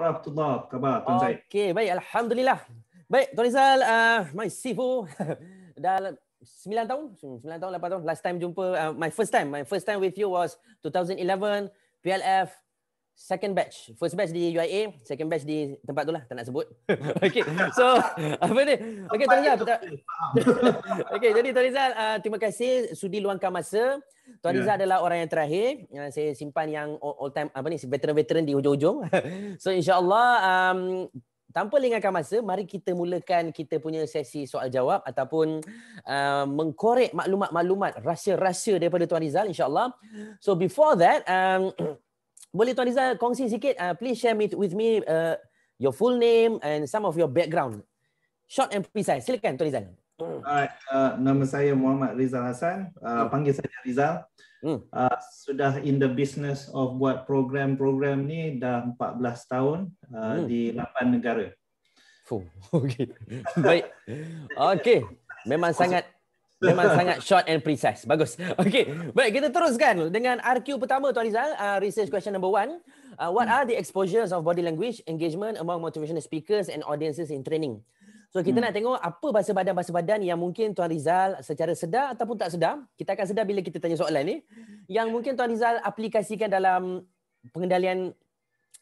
warahmatullahi. Apa khabar Tuan Syed? Okey, baik, alhamdulillah. Baik, Tuan Rizal, my Sifu dah 9 tahun, 8 tahun. Last time jumpa, my first time with you was 2011 PLF second batch. First batch di UIA, second batch di tempat tu lah, tak nak sebut. Okey. So, apa ni? Okey, Tuan Rizal. Okey, jadi Tuan Rizal, terima kasih sudi luangkan masa. Tuan Rizal adalah orang yang terakhir yang saya simpan yang all time veteran-veteran di hujung-hujung. So insya-Allah tanpa lengahkan masa, mari kita mulakan kita punya sesi soal jawab ataupun mengkorek maklumat-maklumat rahsia-rahsia daripada Tuan Rizal insya-Allah. So before that, boleh Tuan Rizal kongsi sikit, please share with me your full name and some of your background. Short and precise. Silakan Tuan Rizal. Alright, nama saya Muhammad Rizal Hassan. Panggil saja Rizal. Sudah in the business of buat program-program ni dah 14 tahun di 8 negara. Okey. Baik. Okey. Memang sangat short and precise. Bagus. Okey. Baik, kita teruskan dengan RQ pertama Tuan Rizal. Research question number 1. What are the exposures of body language engagement among motivational speakers and audiences in training? So kita nak tengok apa bahasa badan yang mungkin Tuan Rizal secara sedar ataupun tak sedar, kita akan sedar bila kita tanya soalan ni, yang mungkin Tuan Rizal aplikasikan dalam pengendalian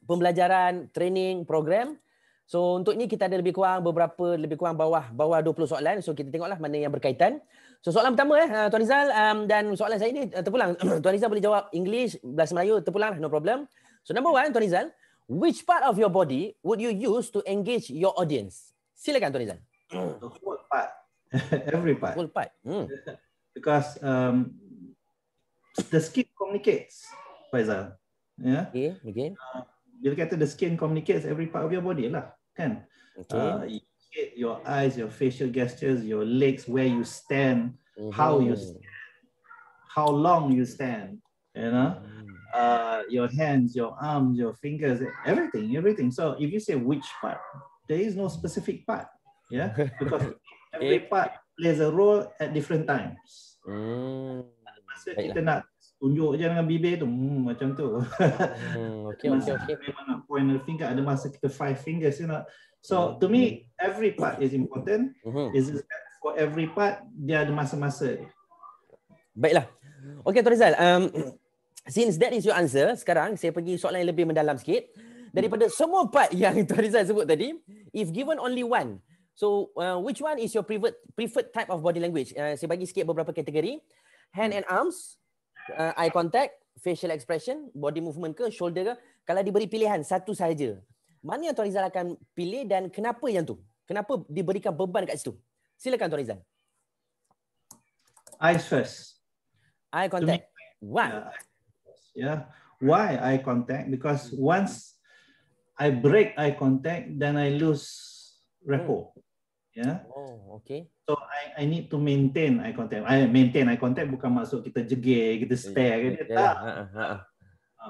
pembelajaran, training, program. So untuk ni kita ada lebih kurang bawah 20 soalan. So kita tengoklah mana yang berkaitan. So soalan pertama Tuan Rizal, dan soalan saya ni terpulang. Tuan Rizal boleh jawab English, bahasa Melayu terpulang, no problem. So number 1 Tuan Rizal, which part of your body would you use to engage your audience? Silakan Tuan Rizal. The whole part. Every part. Whole part. Because the skin communicates, Faizal. Yeah. Okay. Bila kata the skin communicates every part of your body lah, kan? Okay. Your eyes, your facial gestures, your legs, where you stand, how you stand, how long you stand, you know, your hands, your arms, your fingers, everything. So if you say which part, there is no specific part, yeah, because every part plays a role at different times. Masa kita nak tunjuk je dengan bibir tu, macam tu. Okay. Memang nak point a finger, ada masa kita 5 fingers, you know. So to me, every part is important. Is for every part dia ada masa-masa. Baiklah. Okay Tuan Rizal, since that is your answer, sekarang saya pergi soalan yang lebih mendalam sikit. Daripada semua part yang Tuan Rizal sebut tadi, if given only one, so which one is your preferred type of body language? Saya bagi sikit beberapa kategori. Hand and arms, eye contact, facial expression, body movement ke, shoulder ke. Kalau diberi pilihan satu sahaja, mana yang Tuan Rizal akan pilih dan kenapa yang tu? Kenapa diberikan beban kat situ? Silakan Tuan Rizal. Eyes first. Eye contact. Why? Yeah. Why eye contact? Because once I break eye contact, then I lose rapport. Yeah. Oh, okay. So I need to maintain eye contact. I maintain eye contact bukan maksud kita jegir, kita stare,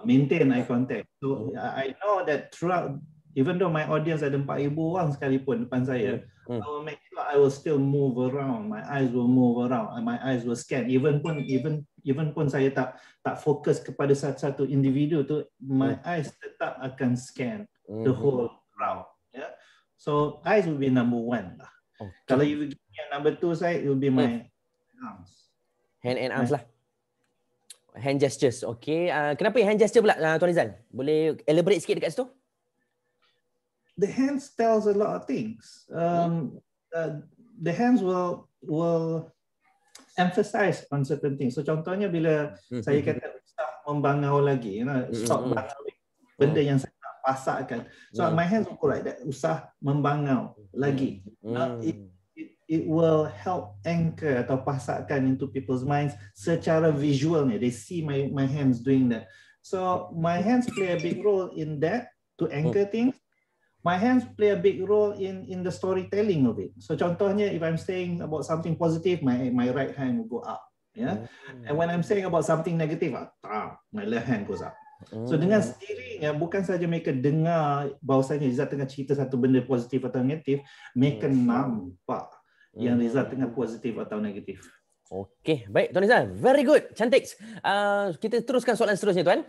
maintain eye contact. So I know that throughout, even though my audience ada 4,000 orang sekalipun depan saya, I will make sure I will still move around. My eyes will move around. My eyes will scan. Even pun saya tak fokus kepada satu individu tu, my eyes tetap akan scan the whole crowd. Yeah. So eyes will be number 1 lah. Okay. Kalau you give me number 2 side, it will be my arms. Hand and arms lah. Hand gestures. Okay. Kenapa hand gesture pula Tuan Rizal? Boleh elaborate sikit dekat situ? The hands tells a lot of things. The hands will emphasize on certain things. So contohnya bila saya kata stop membangau lagi, you know, stop bangau, benda yang saya nak pasakkan. So my hands will go like that, usah membangau lagi. It will help anchor atau pasakkan into people's minds secara visual ni. They see my hands doing that. So my hands play a big role in that to anchor things. My hands play a big role in the storytelling of it. So contohnya, if I'm saying about something positive, my right hand will go up. Yeah. And when I'm saying about something negative, my left hand goes up. So dengan sendirinya, bukan saja mereka dengar bahawasanya Rizal tengah cerita satu benda positif atau negatif, mereka nampak yang Rizal tengah positif atau negatif. Okey, baik Tuan Rizal. Very good. Cantik. Kita teruskan soalan seterusnya Tuan.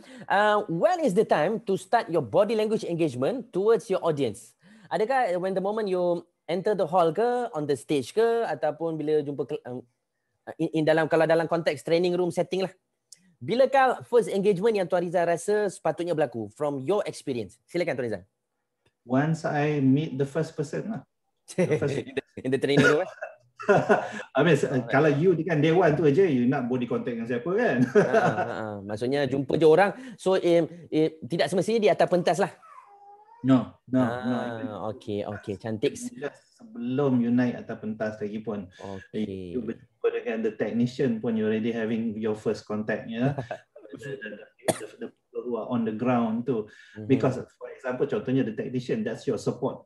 When is the time to start your body language engagement towards your audience? Adakah when the moment you enter the hall ke, on the stage ke, ataupun bila jumpa kalau dalam konteks training room setting lah. Bilakah first engagement yang Tuan Rizal rasa sepatutnya berlaku from your experience? Silakan Tuan Rizal. Once I meet the first person lah. In the training room kan? I mean, kalau you kan day one tu aja, you nak body contact dengan siapa kan? Maksudnya jumpa je orang, so tidak semestinya di atas pentas lah. No. Okay, cantik. Sebelum you naik atas pentas lagi pun, you berjumpa dengan the technician pun, you already having your first contact, ya. The people who are on the ground tu, because for example, contohnya the technician, that's your support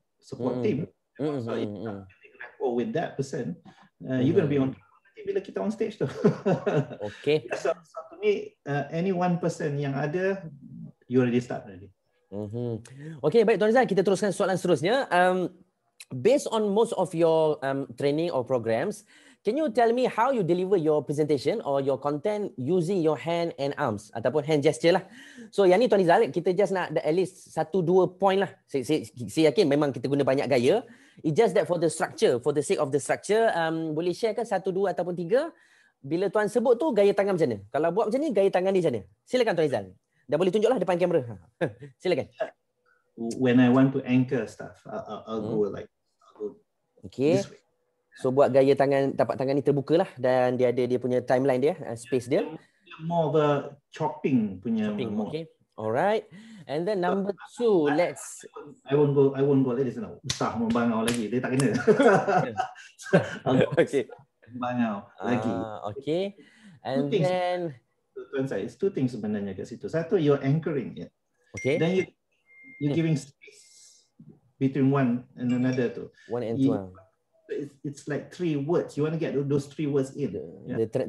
team. So if you rapport with that person, you're going to be on bila kita on stage tu. Okay. So to me, any one person yang ada, you already start already. Okay, baik Tuan Rizal, kita teruskan soalan seterusnya. Based on most of your training or programs, can you tell me how you deliver your presentation or your content using your hand and arms ataupun hand gesture lah? So yang ni Tuan Rizal, kita just nak at least 1-2 point lah. Saya yakin memang kita guna banyak gaya. It's just that for the structure, for the sake of the structure, boleh share kan 1, 2 ataupun 3? Bila Tuan sebut tu, gaya tangan macam mana? Kalau buat macam ni, gaya tangan ni macam mana? Silakan Tuan Rizal. Dah boleh tunjuklah depan kamera. Silakan. When I want to anchor stuff, I'll go like this way. So buat gaya tangan, tapak tangan ni terbuka lah, dan dia ada dia punya timeline dia, space dia. More of a chopping punya. Okay. Alright. And then number 2, let's. I won't go like this now. Usah membangau lagi, dia tak kena. Okay. Membangau lagi. Okay. And then Tuan saya, it's 2 things sebenarnya kat situ. Satu, you're anchoring it. Okay. Then you're giving space between one and another tu. 1 and 2. It's like 3 words. You want to get those 3 words in.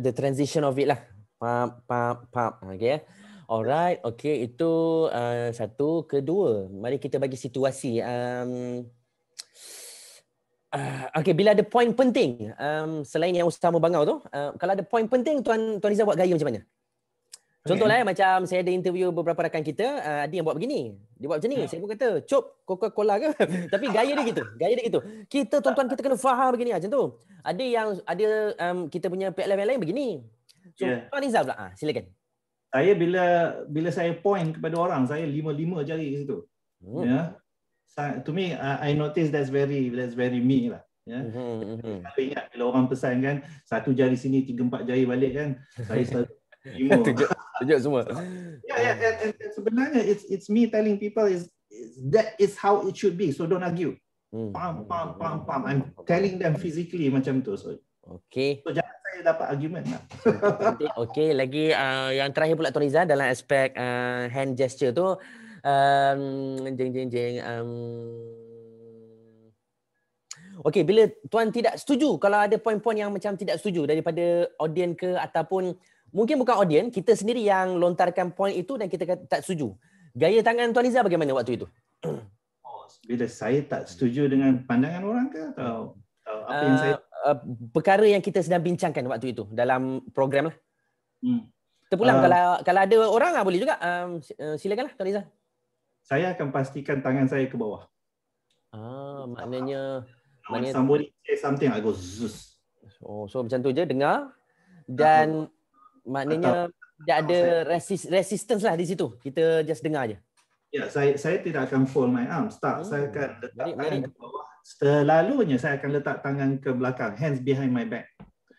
The transition of it lah. Pam. Okay. Alright. Okay. Itu satu. Kedua, mari kita bagi situasi. Okay, bila ada poin penting, selain yang usaha membangau tu, kalau ada poin penting, Tuan Rizal buat gaya macam mana? Contohlah macam saya ada interview beberapa rakan kita, ada yang buat begini. Dia buat macam ni. Saya pun kata, "Cop, Coca-Cola ke?" Tapi gaya dia gitu. Kita tuan-tuan kita kena faham begini macam tu. Ada yang kita punya PLF yang lain begini. So, Tuan Rizal pula, silakan. Saya bila saya point kepada orang, saya 5 jari ke situ. Ya. To me, I notice that's very me lah. Ya. Saya ingat bila orang pesan kan, 1 jari sini, 3-4 jari balik kan, saya selalu tunjuk semua. And sebenarnya it's me telling people that is how it should be. So don't argue. Pam. I'm telling them physically macam tu. So, okay. So jangan saya dapat argument lah. Okay, lagi yang terakhir pula Tuan Rizal dalam aspek hand gesture tu, okay, bila Tuan tidak setuju, kalau ada poin-poin yang macam tidak setuju daripada audien ke, ataupun mungkin bukan audien, kita sendiri yang lontarkan poin itu dan kita tak setuju. Gaya tangan Tuan Rizal bagaimana waktu itu? Bila saya tak setuju dengan pandangan orang ke, atau apa yang saya... perkara yang kita sedang bincangkan waktu itu dalam program lah. Terpulang, kalau ada orang boleh juga. Silakanlah Tuan Rizal. Saya akan pastikan tangan saya ke bawah. Maknanya somebody say something, I go zus. So macam tu je, dengar. Dan maknanya tidak ada resistance lah di situ. Kita just dengar je. Ya, saya tidak akan fold my arms. Saya akan letak tangan ke bawah. Selalunya saya akan letak tangan ke belakang, hands behind my back.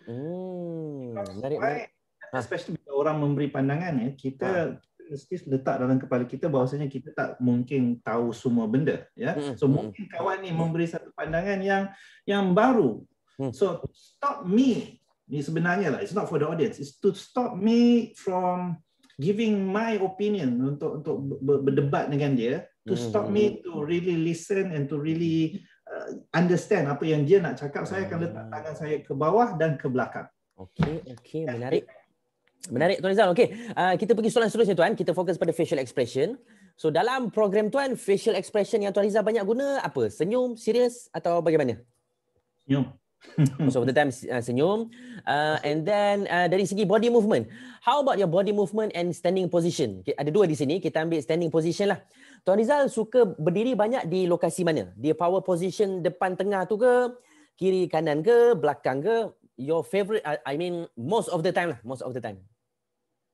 Menarik. Especially bila orang memberi pandangan, kita mesti letak dalam kepala kita bahawasanya kita tak mungkin tahu semua benda, ya. So mungkin kawan ni memberi satu pandangan yang baru. So stop me. Ni sebenarnya lah, it's not for the audience, it's to stop me from giving my opinion, untuk berdebat dengan dia, to stop me to really listen and to really understand apa yang dia nak cakap. Saya akan letak tangan saya ke bawah dan ke belakang. Okay, menarik Tuan Rizal. Okay, kita pergi soalan seterusnya Tuan. Kita fokus pada facial expression. So dalam program Tuan, facial expression yang Tuan Rizal banyak guna apa? Senyum, serius atau bagaimana? Senyum. Most of the time senyum. And then dari segi body movement, how about your body movement and standing position? Ada dua di sini, kita ambil standing position lah. Tuan Rizal suka berdiri banyak di lokasi mana? Dia power position depan tengah tu ke? Kiri kanan ke? Belakang ke? Your favorite, I mean most of the time lah, most of the time.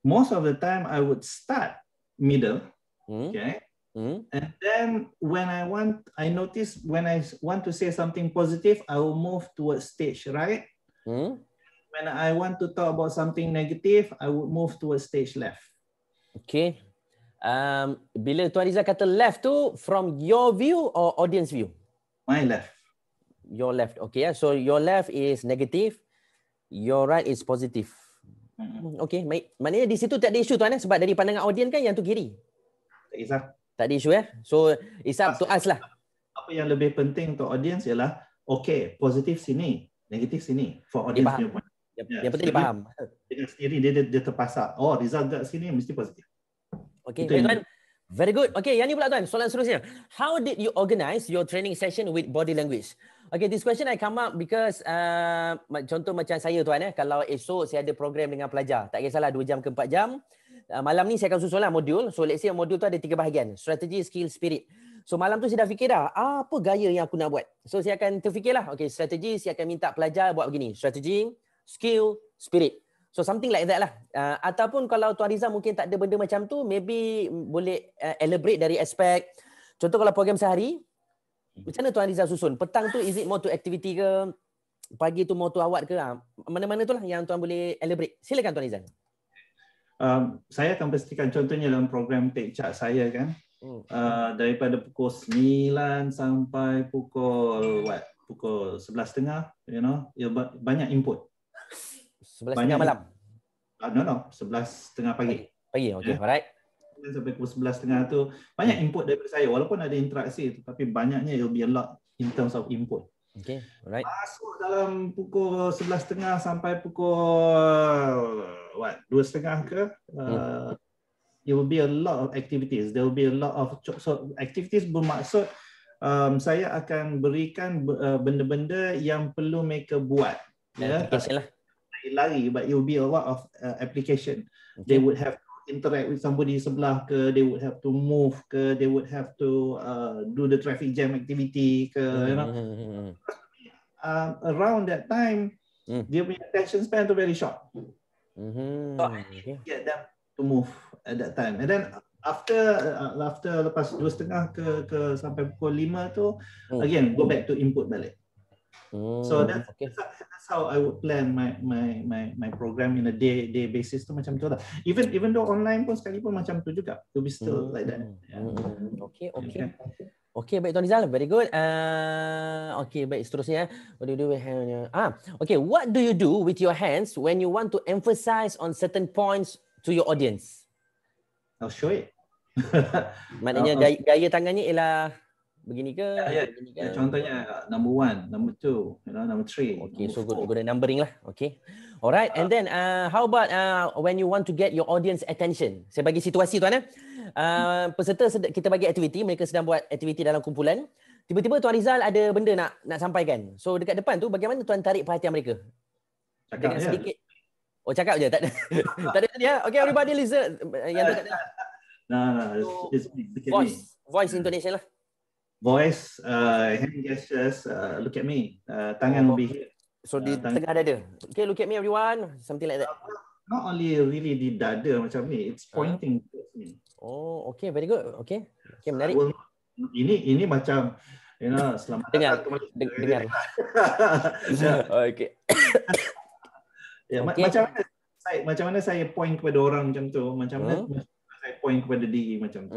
Most of the time I would start middle, okay? And then when I notice when I want to say something positive, I will move towards stage right. When I want to talk about something negative, I would move towards stage left. Okay. Bila Tuan Rizal kata left tu, from your view or audience view? My left. Your left, okay. So your left is negative, your right is positive. Okay, maknanya di situ tak ada isu tuan sebab dari pandangan audience kan yang tu kiri. Tak kisah. Tak ada isu So it's up to us lah. Apa yang lebih penting untuk audience ialah okay, positif sini, negatif sini for audience punya point. Yang penting dia faham. Dengan sendiri dia terpasar. Oh, result kat sini mesti positif. Okay, tuan. Very good. Okay, yang ni pula tuan, soalan seterusnya. How did you organize your training session with body language? Okay, this question I come up because contoh macam saya tuan kalau esok saya ada program dengan pelajar, tak kisahlah 2 jam ke 4 jam, malam ni saya akan susunlah modul. So let's say modul tu ada 3 bahagian, strategi, skill, spirit. So malam tu saya dah fikir dah, apa gaya yang aku nak buat. So saya akan terfikirlah, okay, strategi saya akan minta pelajar buat begini, strategi, skill, spirit. So something like that lah. Ataupun kalau Tuan Rizal mungkin tak ada benda macam tu, maybe boleh elaborate dari aspek, contoh kalau program sehari, macam mana Tuan Rizal susun? Petang tu is it more to activity ke? Pagi tu more to awat ke? Mana-mana tu lah yang Tuan boleh elaborate. Silakan Tuan Rizal. Saya akan pastikan contohnya dalam program Take Charge saya kan, daripada pukul 9 sampai pukul 11.30, banyak input. 11.30 malam? No, 11.30 pagi. Pagi, okay, alright. Sampai pukul 11.30 tu banyak input daripada saya, walaupun ada interaksi tapi banyaknya it will be a lot in terms of input. Okay, alright. Masuk dalam pukul 11.30 sampai pukul 2.30 ke, it will be a lot of activities. There will be a lot of activities bermaksud saya akan berikan benda-benda yang perlu mereka buat. Application lah. Lari, but it will be a lot of application. Okay. They would have to interact with somebody sebelah ke, they would have to move ke, they would have to do the traffic jam activity ke, around that time, dia punya attention span tu very short. So I need to get them to move at that time. And then after lepas 2.30 ke sampai pukul 5 tu, again go back to input balik. So that's how I would plan my program in a day basis tu macam tu lah. Even though online pun sekalipun macam tu juga, to be still like that. Yeah. Okay, baik Tuan Rizal, very good. Okay, baik seterusnya. What do you do with okay, what do you do with your hands when you want to emphasize on certain points to your audience? I'll show it. Maknanya gaya tangannya ialah begini ke? Begini ke? Contohnya number 1, number 2, number 3. Okay, so good numbering lah. Okay. Alright, and then how about when you want to get your audience attention? Saya bagi situasi tuan peserta kita bagi aktiviti, mereka sedang buat aktiviti dalam kumpulan. Tiba-tiba Tuan Rizal ada benda nak sampaikan. So dekat depan tu bagaimana tuan tarik perhatian mereka? Cakap dengan sedikit. Oh, cakap je, tak ada. Tak ada dia. Okay, everybody listen. Yang tu tak ada. No, it's voice intonation lah. Voice, hand gestures, look at me, tangan will be here. So di tengah dada. Okay, look at me everyone, something like that. Not only really di dada macam ni, it's pointing towards me. Oh, okay, very good. Okay, menarik. Ini macam, selamat datang kembali. Dengar. Okay. Macam mana saya point kepada orang macam tu, macam mana saya point kepada diri macam tu.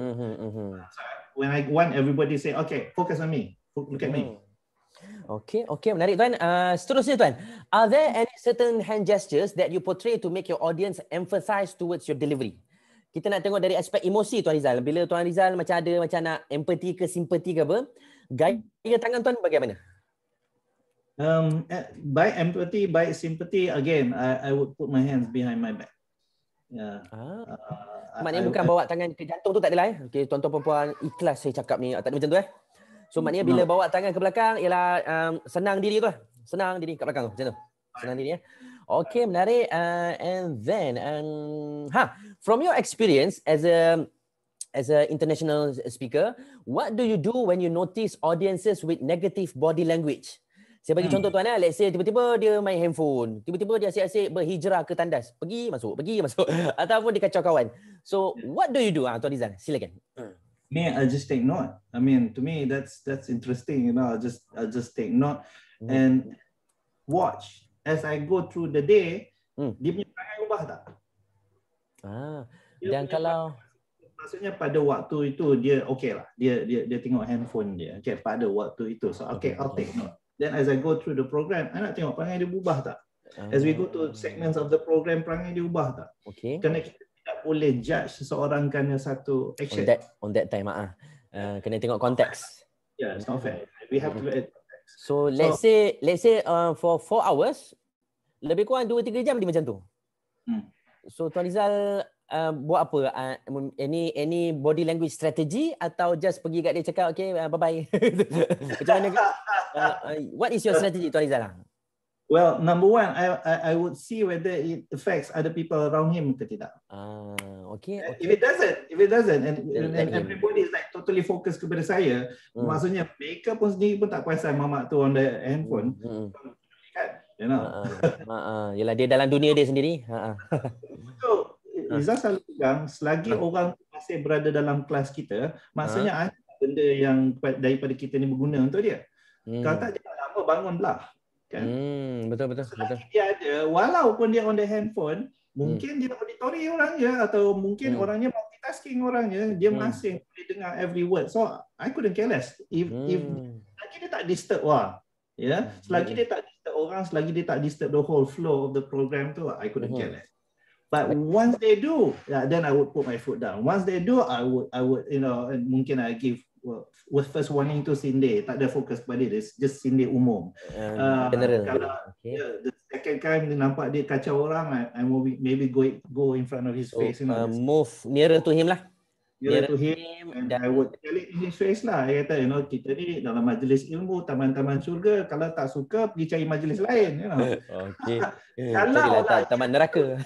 When I want everybody say, okay, focus on me, look at me. Okay, menarik tuan. Seterusnya tuan, are there any certain hand gestures that you portray to make your audience emphasize towards your delivery? Kita nak tengok dari aspek emosi Tuan Rizal. Bila Tuan Rizal macam nak empathy ke simpati ke apa, gaya tangan tuan bagaimana? By empathy, by sympathy, again, I would put my hands behind my back. Maknanya bukan bawa tangan ke jantung tu tak adalah Okay, tuan-tuan perempuan ikhlas saya cakap ni. Tak ada macam tu So maknanya bila bawa tangan ke belakang ialah senang diri tu Senang diri kat belakang macam tu. Senang diri ya. Okay, menarik. And then, from your experience as a international speaker, what do you do when you notice audiences with negative body language? Saya bagi contoh tuan, let's say tiba-tiba dia main handphone, tiba-tiba dia asyik-asyik berhijrah ke tandas, pergi masuk ataupun dia kacau kawan. So what do you do? Tuan Rizal, silakan. Me, I just take note. I mean, to me that's interesting, you know. I just take note and watch as I go through the day. Dia punya perangai ubah tak? Dan kalau maksudnya pada waktu itu dia okey lah, dia tengok handphone dia, okay, pada waktu itu, so okay, I'll take note. Then as I go through the program, I nak tengok perangai dia berubah tak. As we go to segments of the program, perangai dia ubah tak. Okay. Kerana kita tidak boleh judge seseorang kerana satu action. On that time, kena tengok konteks. Yeah, it's not fair. We have to look at context. So let's say for 4 hours, lebih kurang 2-3 jam dia macam tu. So Tuan Rizal buat apa? Any body language strategy atau just pergi kat dia cakap okay, bye-bye. Macam mana ke? What is your strategy, Tuan Rizal? Well, number one, I would see whether it affects other people around him ke tidak. Okay. If it doesn't, and everybody is like totally focused kepada saya, maksudnya mereka pun sendiri pun tak perasan mamak tu on the handphone. You know. Yelah, dia dalam dunia dia sendiri. So, Izzah selalu pegang, selagi orang masih berada dalam kelas kita, maksudnya ada benda yang daripada kita ni berguna untuk dia. Kalau tak, jangan lama bangun belah. Kan? Betul. Selagi dia ada, walaupun dia on the handphone, mungkin dia auditori orangnya, atau mungkin orangnya multitasking orangnya, dia masih boleh dengar every word. So, I couldn't care less. If selagi dia tak disturb orang, selagi dia tak disturb orang, selagi dia tak disturb the whole flow of the program tu, I couldn't care less. But once they do, then I would put my foot down. Once they do, I would, you know, mungkin I give with first warning to Sinde, tak ada fokus pada dia, just Sinde umum. General. Kalau the second time dia nampak dia kacau orang, I maybe go in front of his face, you know. Move nearer to him lah. Nearer to him, and I would tell it in his face lah. I kata, you know, kita ni dalam majlis ilmu, taman-taman syurga, kalau tak suka, pergi cari majlis lain, you know. Okay. Kalau taman neraka.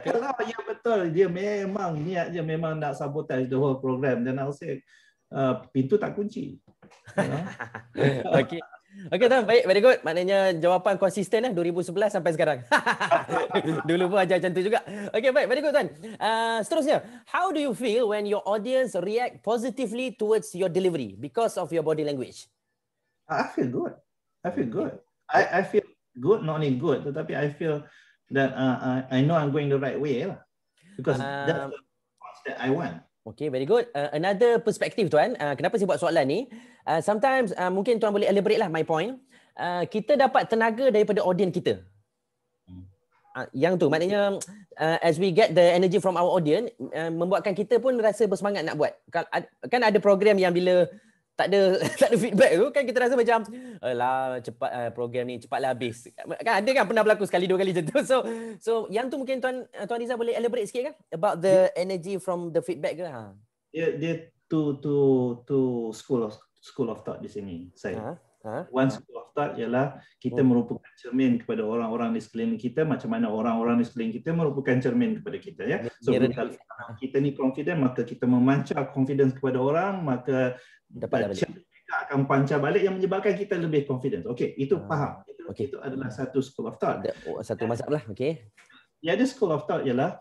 Kalau ya betul, dia memang niat dia memang nak sabotage the whole program, then I'll say, pintu tak kunci. You know? Okay tuan, baik, very good. Maknanya jawapan konsisten 2011 sampai sekarang. Dulu pun ajar macam tu juga. Okay, baik, very good tuan. Seterusnya, how do you feel when your audience react positively towards your delivery because of your body language? I feel good. I feel good. I feel good, not only good, tetapi I feel that I know I'm going the right way lah. Because that's the response that I want. Okay, very good. Another perspective tuan, kenapa saya buat soalan ni? Sometimes mungkin tuan boleh elaborate lah my point. Kita dapat tenaga daripada audience kita. Yang tu maknanya as we get the energy from our audience, membuatkan kita pun rasa bersemangat nak buat. Kan ada program yang bila tak ada feedback tu kan kita rasa macam alah cepat program ni cepatlah habis. Kan ada kan pernah berlaku sekali dua kali macam tu. So yang tu mungkin tuan Rizal boleh elaborate sikit kan about the energy from the feedback ke? Dia to school of thought di sini saya. One school of thought ialah kita merupakan cermin kepada orang-orang di sekeliling kita, macam mana orang-orang di sekeliling kita merupakan cermin kepada kita, ya. So kalau kita ni confident, maka kita memancar confidence kepada orang, maka kita akan pancar balik yang menyebabkan kita lebih confident. Okey, itu faham. Itu adalah satu school of thought. Satu mazhab lah, okey. The other school of thought ialah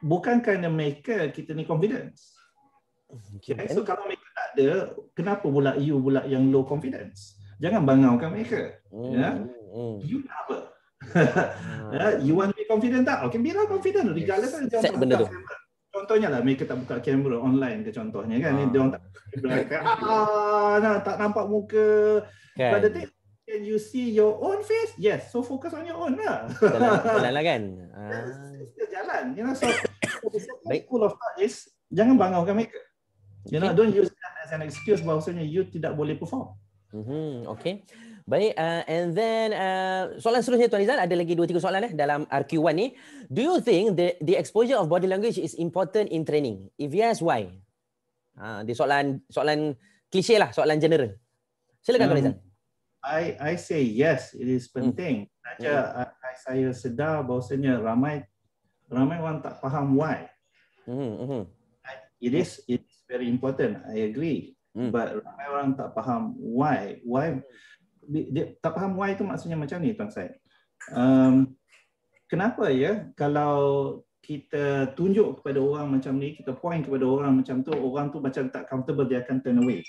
bukan kerana mereka kita ni confidence. Okay. So kalau mereka tak ada, kenapa pula you yang low confidence? Jangan bangaukan mereka. You nak apa? You want to be confident tak? Okay, be confident. Regardless of jangan buka kamera. Contohnya lah, mereka tak buka kamera online ke contohnya kan. Dia orang tak tak nampak muka. But the thing, can you see your own face? Yes. So focus on your own lah. Jalan lah kan? Jalan. You know, so the school of thought is jangan bangaukan mereka. You know, don't use that as an excuse bahawasanya you tidak boleh perform. Okay. Baik, and then soalan seterusnya Tuan Rizal, ada lagi 2-3 soalan dalam RQ1 ni. Do you think the exposure of body language is important in training? If yes, why? Dia soalan klise lah, soalan general. Silakan Tuan Rizal. I say yes, it is penting. Saja saya sedar bahawasanya ramai orang tak faham why. It is very important. I agree. But ramai orang tak faham why. Dia tak faham why itu maksudnya macam ni, Tuan Syed. Kenapa ya kalau kita tunjuk kepada orang macam ni, kita point kepada orang macam tu, orang tu macam tak comfortable, dia akan turn away.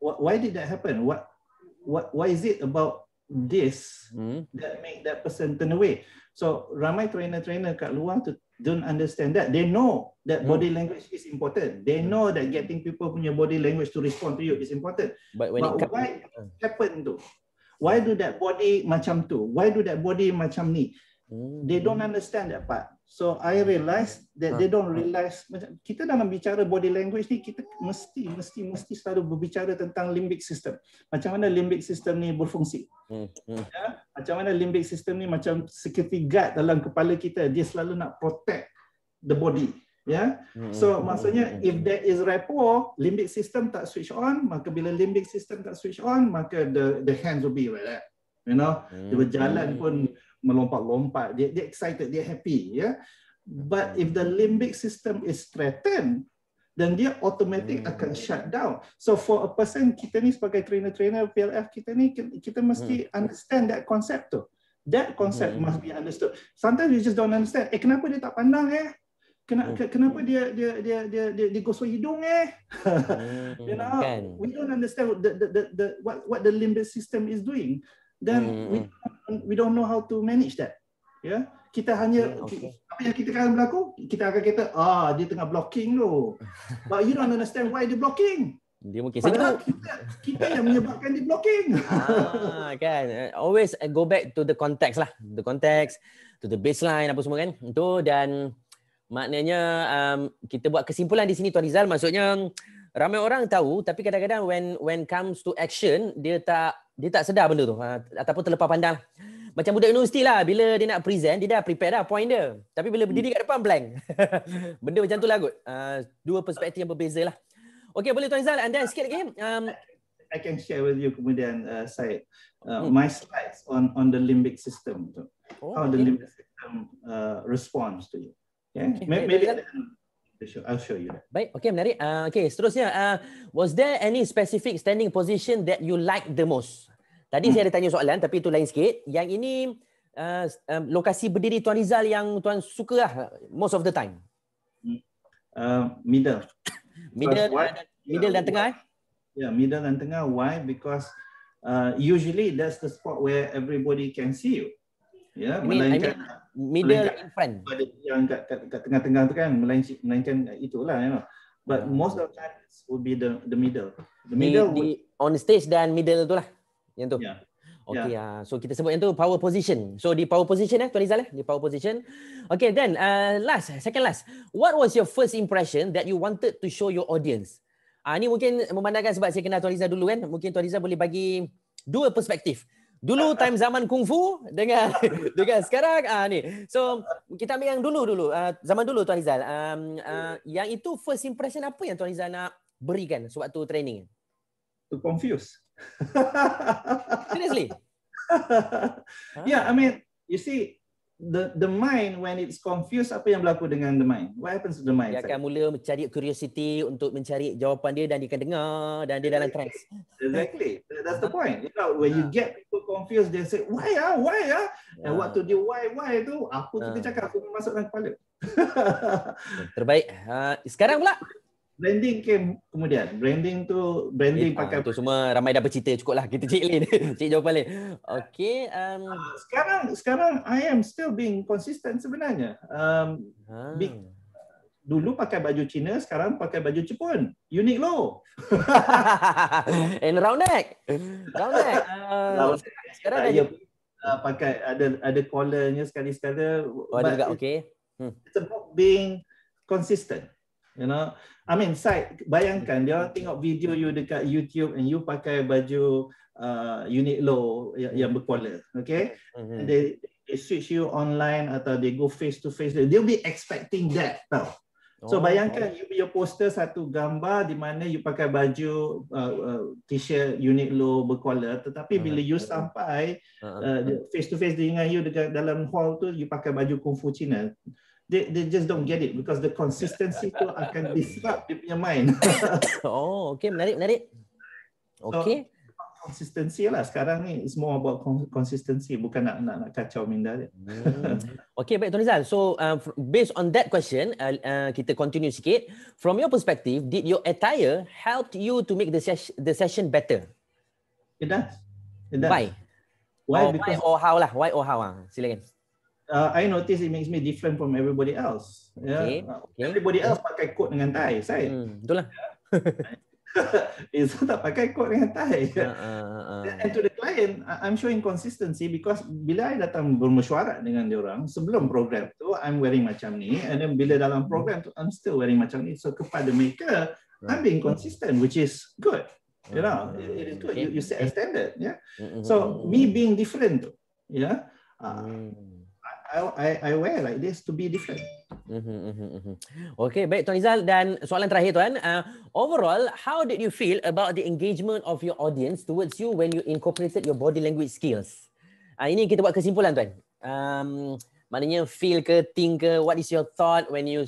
Why did that happen? Why is it about this that make that person turn away? So ramai trainer kat luar tu don't understand that. They know that body language is important. They know that getting people punya body language to respond to you is important. But why happen tu? Why do that body macam tu? Why do that body macam ni? They don't understand that part. So I realize that they don't realize. Kita dalam bicara body language ni, kita mesti selalu berbicara tentang limbic system. Macam mana limbic system ni berfungsi. Ya? Macam mana limbic system ni macam security guard dalam kepala kita. Dia selalu nak protect the body. Ya? So maksudnya if there is rapport, limbic system tak switch on, maka bila limbic system tak switch on, maka the hands will be like that. You know, dia berjalan pun melompat-lompat, dia excited, dia happy, ya. But if the limbic system is threatened, then dia automatic akan shut down. So for a person, kita ni sebagai trainer PLF kita ni, kita mesti understand that concept tu. That concept must be understood. Sometimes you just don't understand. Kenapa dia tak pandang Kenapa dia gosok hidung You know, we don't understand what the limbic system is doing. Then we don't know how to manage that. Ya, kita hanya apa yang kita akan berlaku, kita akan kata dia tengah blocking tu. But you don't understand why dia blocking. Dia mungkin padahal kita yang menyebabkan dia blocking. Kan, always go back to the context lah, the context, to the baseline apa semua kan. Itu dan maknanya kita buat kesimpulan di sini Tuan Rizal, maksudnya ramai orang tahu tapi kadang-kadang when comes to action dia tak sedar benda tu ataupun terlepas pandang. Macam budak universiti lah, bila dia nak present dia dah prepare dah point dia. Tapi bila berdiri kat depan blank. Benda macam tu lah kot. Dua perspektif yang berbeza lah. Okey, boleh Tuan Rizal anda sikit lagi? I can share with you kemudian Syed my slides on the limbic system tu. How the limbic system responds to you. Yeah? Maybe I'll show you. Baik, okey, menarik. Okey, seterusnya, was there any specific standing position that you like the most? Tadi saya ada tanya soalan, tapi itu lain sikit. Yang ini lokasi berdiri Tuan Rizal yang Tuan suka lah, most of the time. Middle. Middle dan tengah. Yeah, middle dan tengah. Why? Because usually that's the spot where everybody can see you. Yeah, middle in front. Yang kat tengah-tengah tu kan, melainkan itulah, you know. But most of the time it would be the middle. The middle on stage dan middle tu lah. Yang tu. Yeah. Okay, so kita sebut yang tu power position. So di power position Tuan Rizal di power position. Okay, then second last. What was your first impression that you wanted to show your audience? Ni mungkin memandangkan sebab saya kenal Tuan Rizal dulu kan. Mungkin Tuan Rizal boleh bagi dua perspektif. Dulu time zaman kungfu dengan sekarang ni. So kita ambil yang dulu zaman dulu Tuan Rizal. Yang itu first impression apa yang Tuan Rizal nak berikan sewaktu training? To confuse. Seriously? Yeah, I mean, you see the mind when it's confused, apa yang berlaku dengan the mind? What happens to the mind? Dia akan mula mencari curiosity untuk mencari jawapan dia dan dia akan dengar dan dia dalam trance. Exactly. That's the point. You know, when you get people confused, they say, why and what to do, why tu, apa kita cakap, aku masuk dalam kepala. Terbaik. Sekarang pula branding kemudian. Branding pakai tu semua ramai dah bercerita, cukup lah kita cik Lin. Cik jawapan Lin. Okay. Sekarang I am still being consistent sebenarnya. Dulu pakai baju Cina, sekarang pakai baju Jepun. Uniqlo. And round neck. Sekarang dah pakai ada collarnya sekali-sekala. Ada juga, okay. It's about being consistent. You know, I mean, bayangkan dia tengok video you dekat YouTube and you pakai baju Uniqlo yang bercollar, okay? And they switch you online atau they go face to face, they'll be expecting that tau. So bayangkan you punya poster satu gambar di mana you pakai baju t-shirt Uniqlo bercollar, tetapi bila you sampai face to face dengan you dekat dalam hall tu you pakai baju kung fu Cina. They just don't get it because the consistency tu akan disrupt dia punya mind. Okay, menarik. Okay. So, consistency lah sekarang ni, it's more about consistency, bukan nak kacau minda dia. Okay, baik Tuan Rizal. So based on that question, kita continue sikit. From your perspective, did your attire help you to make the session better? It does. Why? Why? Why or how lah? Why or how? Silakan. I notice it makes me different from everybody else. Okay. Everybody else pakai coat dengan tie. Saya betul lah. It's tak pakai coat dengan tie. And to the client, I'm showing consistency because bila I datang bermesyuarat dengan diorang sebelum program tu, I'm wearing macam ni, and then bila dalam program tu, I'm still wearing macam ni. So kepada mereka, I'm being consistent, which is good. You know, it is good. You set a standard, yeah. So me being different, yeah. I wear like this to be different. Okay, baik Tuan Rizal, dan soalan terakhir Tuan, overall, how did you feel about the engagement of your audience towards you when you incorporated your body language skills? Ini kita buat kesimpulan Tuan. Maknanya feel ke, think ke, what is your thought when you,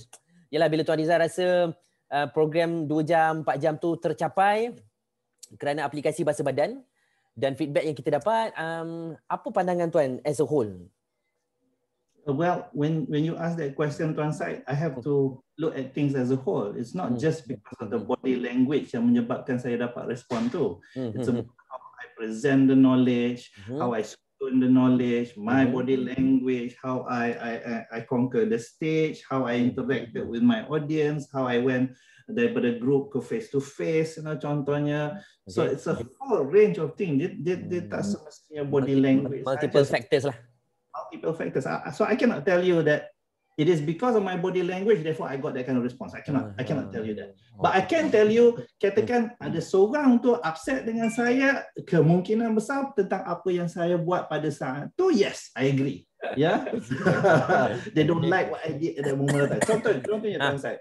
yalah bila Tuan Rizal rasa program 2 jam, 4 jam tu tercapai kerana aplikasi bahasa badan dan feedback yang kita dapat, apa pandangan Tuan as a whole? Well, when you ask that question, Tuan Syed, I have to look at things as a whole. It's not just because of the body language yang menyebabkan saya dapat respon tu. It's about how I present the knowledge, how I spoon the knowledge, my body language, how I conquer the stage, how I interacted with my audience, how I went daripada group ke face to face, contohnya. So it's a whole range of things. Dia tak semestinya body language. Multiple factors lah. Multiple factors. So I cannot tell you that it is because of my body language, therefore I got that kind of response. I cannot tell you that. But I can tell you, katakan ada seorang tu upset dengan saya, kemungkinan besar tentang apa yang saya buat pada saat tu, yes, I agree. Yeah, they don't like what I did at that moment. Contohnya Tuan Syed,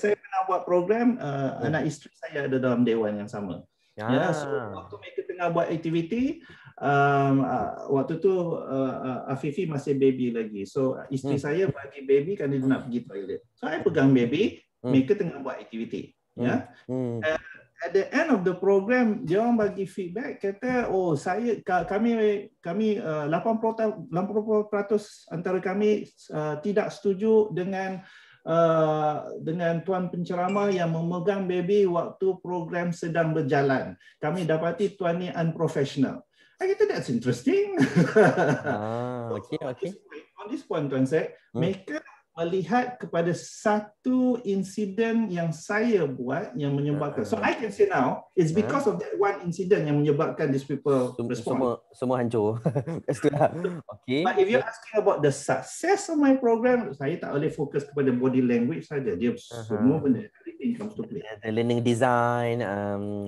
saya pernah buat program, anak isteri saya ada dalam dewan yang sama. Ya, so waktu mereka tengah buat aktiviti, waktu tu Afifi masih baby lagi. So isteri saya bagi baby kan dia nak pergi toilet. So I pegang baby, mereka tengah buat aktiviti. Ya. At the end of the program, dia orang bagi feedback kata, oh kami 80% antara kami tidak setuju dengan tuan penceramah yang memegang baby waktu program sedang berjalan. Kami dapati tuan ni unprofessional. I kata that's interesting. Okay. On this point, Tuan Syed, mereka melihat kepada satu insiden yang saya buat yang menyebabkan. So I can say now, it's because of that one incident yang menyebabkan these people respond. Semua hancur. Okay. But if you're asking about the success of my program, saya tak boleh fokus kepada body language saja. Dia semua benda. Everything comes to play. The learning design,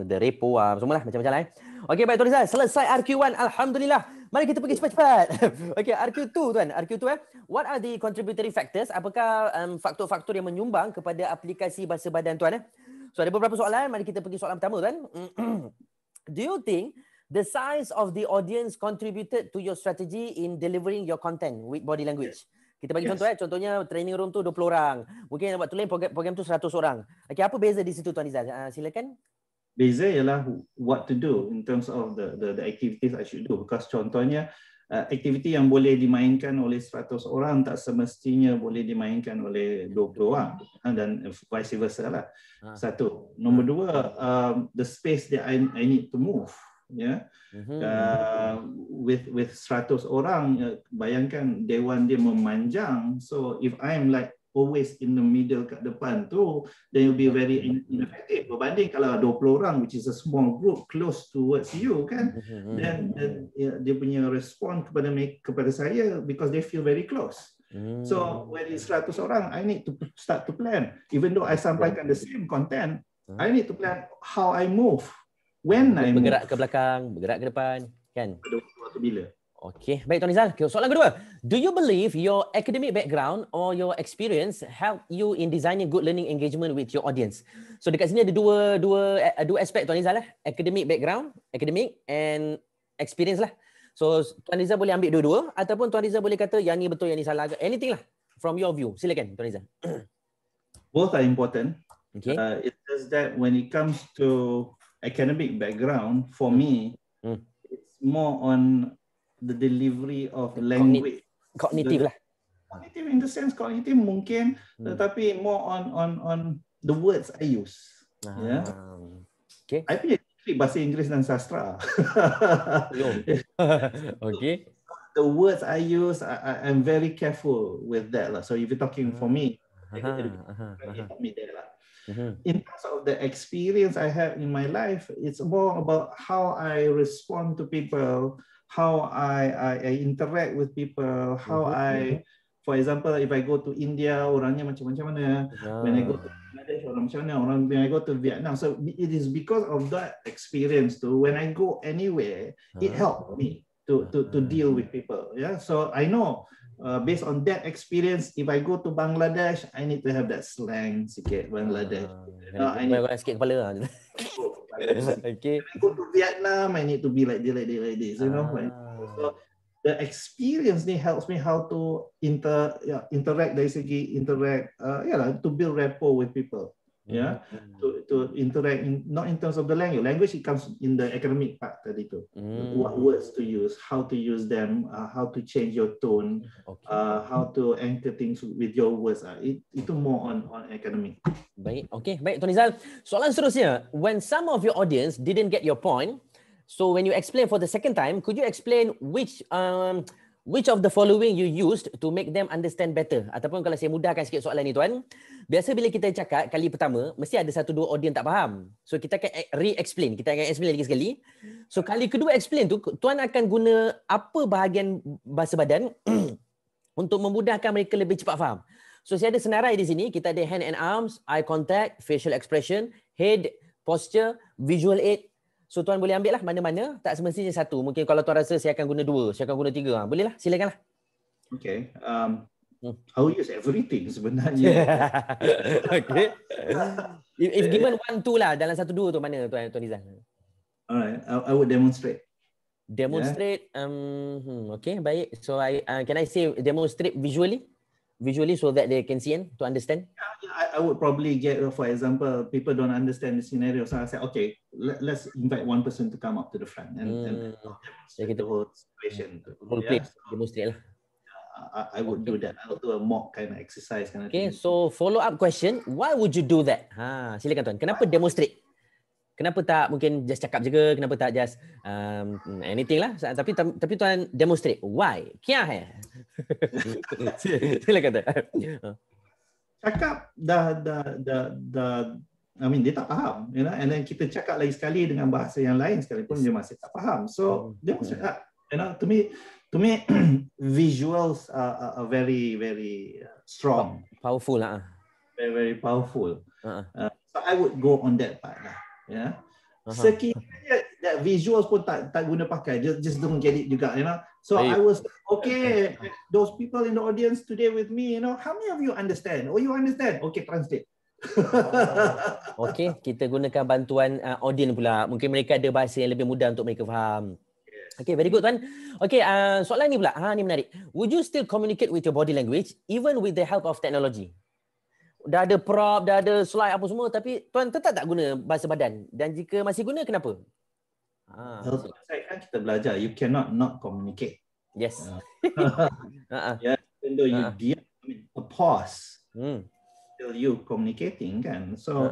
the repo, semualah macam-macam lah. Okay, baik Tuan Rizal. Selesai RQ1. Alhamdulillah. Mari kita pergi cepat-cepat. Okay, RQ2 Tuan. RQ2 what are the contributory factors? Apakah faktor-faktor yang menyumbang kepada aplikasi bahasa badan Tuan? So ada beberapa soalan. Mari kita pergi soalan pertama Tuan. Do you think the size of the audience contributed to your strategy in delivering your content with body language? Kita bagi contoh contohnya training room tu 20 orang. Mungkin yang buat tu lain program tu 100 orang. Okay, apa beza di situ Tuan Rizal? Silakan. Beza ialah what to do in terms of the activities I should do. Because contohnya aktiviti yang boleh dimainkan oleh 100 orang tak semestinya boleh dimainkan oleh 20 orang dan vice versa lah. Satu. Nombor dua, the space that I need to move. Yeah. With 100 orang, bayangkan dewan dia memanjang. So if I'm like always in the middle kat depan tu, then you'll be very ineffective. Berbanding kalau 20 orang, which is a small group close towards you kan, then dia punya respon kepada saya because they feel very close. So when it's 100 orang, I need to start to plan. Even though I sampaikan the same content, I need to plan how I move. When I bergerak ke belakang, bergerak ke depan, kan? Pada waktu bila. Okay, baik Tuan Rizal. Soalan kedua. Do you believe your academic background or your experience help you in designing good learning engagement with your audience? So dekat sini ada dua aspek Tuan Rizal lah. Academic background, academic and experience lah. So Tuan Rizal boleh ambil dua-dua ataupun Tuan Rizal boleh kata yang ni betul, yang ni salah. Anything lah from your view. Silakan Tuan Rizal. Both are important. Okay. It's just that when it comes to academic background, for me, it's more on the delivery of language. Cognitive lah. Cognitive in the sense, cognitive mungkin, tetapi more on the words I use. Yeah. Okay. I punya bahasa Inggeris dan sastra. Okay. The words I use, I'm very careful with that lah. So if you're talking for me, it help me there lah. In terms of the experience I have in my life, it's more about how I respond to people, how I interact with people, how for example, if I go to India, orangnya macam mana? When I go to Bangladesh, orang macam mana? When I go to Vietnam. So it is because of that experience too. When I go anywhere, it helped me to deal with people. Yeah. So I know based on that experience, if I go to Bangladesh, I need to have that slang sikit Bangladesh. I need sikit kepala. Okay. When I go to Vietnam, I need to be like this. You know. So the experience helps me how to interact dari segi to build rapport with people. Yeah, to interact not in terms of the language. Language it comes in the academic part tadi tu. What words to use, how to use them, how to change your tone, how to anchor things with your words. Itu more on academic. Baik, okay, baik Tuan Rizal. Soalan seterusnya, when some of your audience didn't get your point, so when you explain for the second time, could you explain which of the following you used to make them understand better? Ataupun kalau saya mudahkan sikit soalan ni Tuan, biasa bila kita cakap kali pertama, mesti ada satu dua audience tak faham. So kita akan re-explain, kita akan explain lagi sekali. So kali kedua explain tu, Tuan akan guna apa bahagian bahasa badan untuk memudahkan mereka lebih cepat faham. So saya ada senarai di sini, kita ada hand and arms, eye contact, facial expression, head, posture, visual aid. So Tuan boleh ambil lah mana-mana, tak semestinya satu. Mungkin kalau Tuan rasa saya akan guna dua, saya akan guna tiga. Boleh lah, silakanlah. Okay. I will use everything sebenarnya. Okay. If given one, two lah, dalam satu dua tu mana Tuan Rizal? Alright, I would demonstrate. Demonstrate, okay, baik. So can I say demonstrate visually so that they can see and to understand? I would probably get, for example, people don't understand the scenario, so I say, okay, let's invite one person to come up to the front and demonstrate the whole situation. Role play, demonstrate lah. I would do that. I'll do a mock kind of exercise. Okay, so follow up question, why would you do that? Silakan Tuan. Kenapa demonstrate? Kenapa tak mungkin just cakap je ke? Kenapa tak just anything lah? Tapi Tuan demonstrate. Why? Kya hai? Silakan Tuan. Cakap dah I mean dia tak faham, you know, and then kita cakap lagi sekali dengan bahasa yang lain sekalipun dia masih tak faham. So demonstrate, you know, to me visuals are very very strong, powerful lah. Very very powerful. So I would go on that part lah. Yeah. Sekiranya that visuals pun tak guna pakai, just don't get it juga, you know. So I was okay. Those people in the audience today with me, you know, how many of you understand? Oh, you understand? Okay, translate. Okay, kita gunakan bantuan audience pula. Mungkin mereka ada bahasa yang lebih mudah untuk mereka faham. Okay, very good Tuan. Okay, soalan ni pula. Ni menarik. Would you still communicate with your body language even with the help of technology? Dah ada prop, dah ada slide apa semua, tapi Tuan tetap tak guna bahasa badan. Dan jika masih guna, kenapa? Kan kita belajar, you cannot not communicate. Yes. Yeah, even though you diam, I mean, a pause, still you communicating kan. So,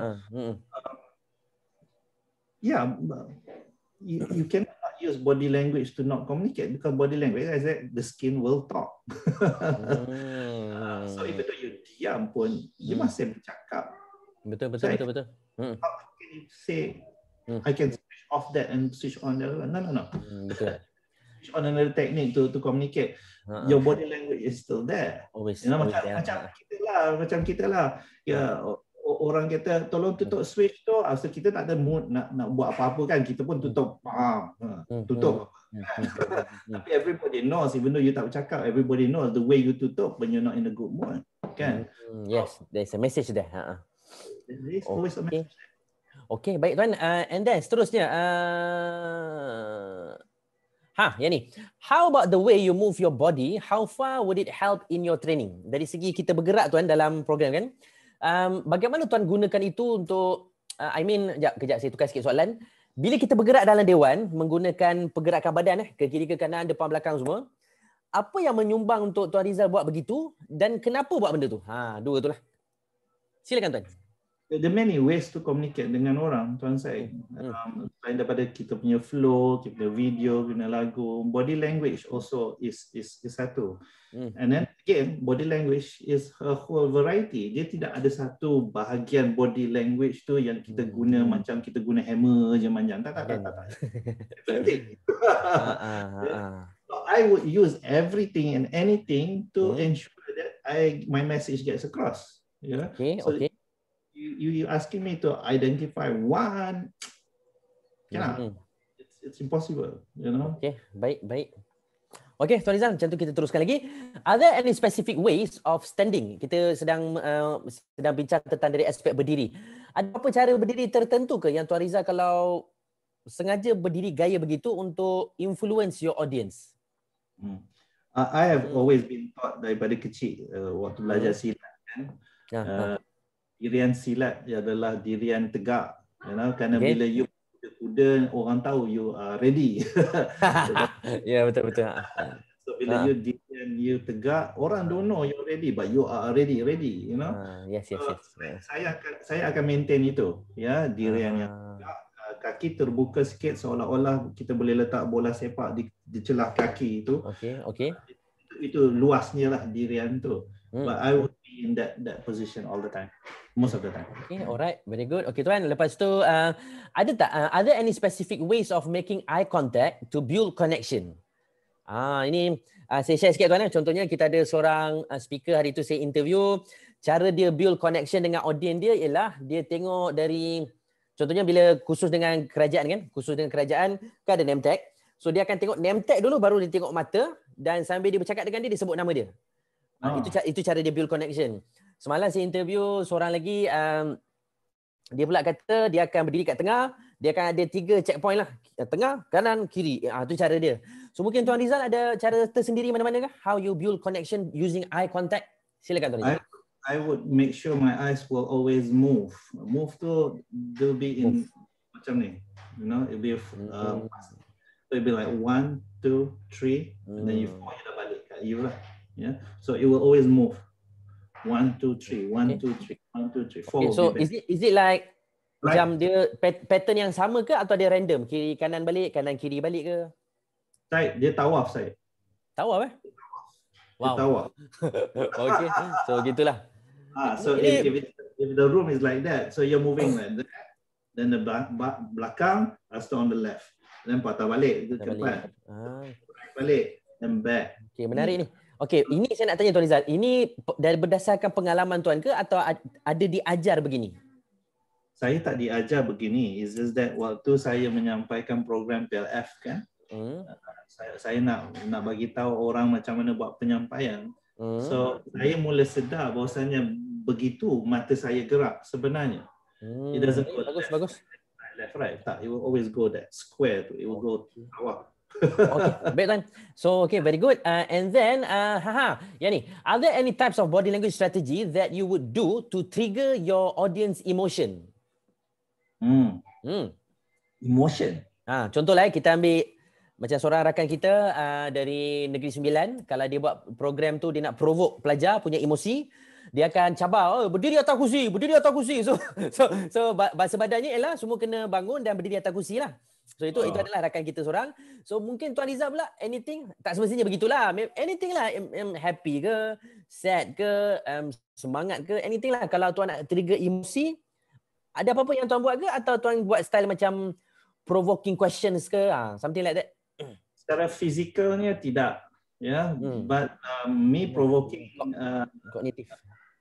yeah, you cannot use body language to not communicate because body language, as I said, the skin will talk. So even though you diam pun, you masih bercakap. Betul. How can you say, I can switch off that and switch on the other? No. Betul. Switch on another technique to communicate. Your body language is still there. Always. You know, macam kita lah. Ya, orang kata tolong tutup switch tu, so kita tak ada mood nak buat apa-apa kan, kita pun tutup, tutup. Tapi everybody knows, even though you tak bercakap, everybody knows the way you tutup when you're not in a good mood, kan? Yes, there's a message there. There's always a message. Okay, baik tuan. And then seterusnya, yang ni. How about the way you move your body? How far would it help in your training? Dari segi kita bergerak tuan dalam program kan? Bagaimana tuan gunakan itu untuk, kejap saya tukar sikit soalan. Bila kita bergerak dalam dewan, menggunakan pergerakan badan ke kiri ke kanan, depan belakang semua, apa yang menyumbang untuk Tuan Rizal buat begitu dan kenapa buat benda tu? Dua tu lah. Silakan tuan. There are many ways to communicate dengan orang, tuan saya. Selain daripada kita punya flow, kita punya video, kita punya lagu, body language also is satu. And then again, body language is a whole variety. Dia tidak ada satu bahagian body language tu yang kita guna macam kita guna hammer je macam. Tak. So I would use everything and anything to ensure that my message gets across. Yeah. Okay. You asking me to identify one, it's impossible, you know. Okay, baik. Okay, Tuan Rizal, macam tu kita teruskan lagi. Are there any specific ways of standing? Kita sedang bincang tentang dari aspek berdiri. Ada apa cara berdiri tertentu ke yang Tuan Rizal kalau sengaja berdiri gaya begitu untuk influence your audience? I have always been taught daripada kecil waktu belajar silat kan. Dirian silat adalah dirian tegak, you know, kerana bila you kuda orang tahu you are ready. Ya, betul. So bila you tegak, orang don't know you ready, but you are ready, you know. Yes. Saya akan maintain itu, ya, dirian yang tegak, kaki terbuka sikit seolah-olah kita boleh letak bola sepak di celah kaki itu. Okay. Itu luasnya lah dirian tu. But I would be in that position all the time. Most of the time. Okay, alright, very good. Okay tuan, lepas tu ada tak are there any specific ways of making eye contact to build connection? Ini saya share sikit tuan. Contohnya kita ada seorang speaker hari tu saya interview, cara dia build connection dengan audience dia ialah dia tengok dari, contohnya bila khusus dengan kerajaan kan ada name tag. So dia akan tengok name tag dulu baru dia tengok mata dan sambil dia bercakap dengan dia sebut nama dia. Itu cara dia build connection. Semalam saya interview seorang lagi, dia pula kata dia akan berdiri kat tengah, dia akan ada 3 checkpoint lah, tengah, kanan, kiri. Itu cara dia. So mungkin Tuan Rizal ada cara tersendiri mana-mana kah? How you build connection using eye contact? Silakan Tuan Rizal. I would make sure my eyes will always move. Move tu they'll be in macam ni, you know, it'll be so it'll be like 1, 2, 3, and then you fall, you dah balik kat you lah. Yeah, so it will always move. 1, 2, 3, 1, 2, 3, 1, 2, 3, 4. So is it like macam dia pattern yang sama ke atau dia random? Kiri kanan balik, kanan kiri balik ke? Dia tawaf saya. Tawaf Wow. Tawaf. Okay, so gitulah. So if the room is like that, so you're moving like that, then the belakang has to on the left, then patah balik ke depan, balik, then back. Okay, menarik ni. Okay, ini saya nak tanya Tuan Rizal. Ini dari berdasarkan pengalaman Tuan ke atau ada diajar begini? Saya tak diajar begini. It's just that waktu saya menyampaikan program PLF kan, saya nak bagi tahu orang macam mana buat penyampaian. So saya mula sedar bahawasanya begitu mata saya gerak sebenarnya. It doesn't go bagus. Left right. Tak, it will always go that square tu. It will go to bawah. Okay, baik tuan. So okay, very good. And then Yani, are there any types of body language strategy that you would do to trigger your audience emotion? Emotion. Contohlah kita ambil macam seorang rakan kita dari Negeri Sembilan, kalau dia buat program tu dia nak provoke pelajar punya emosi, dia akan cabar, berdiri atas kursi. So bahasa badannya ialah semua kena bangun dan berdiri atas kursi lah. So itu adalah rakan kita seorang. So mungkin Tuan Rizal pula anything, tak semestinya begitulah. Anything lah, happy ke, sad ke, semangat ke, anything lah. Kalau Tuan nak trigger emosi, ada apa-apa yang Tuan buat ke atau Tuan buat style macam provoking questions ke, something like that? Secara fizikalnya tidak, but me provoking cognitive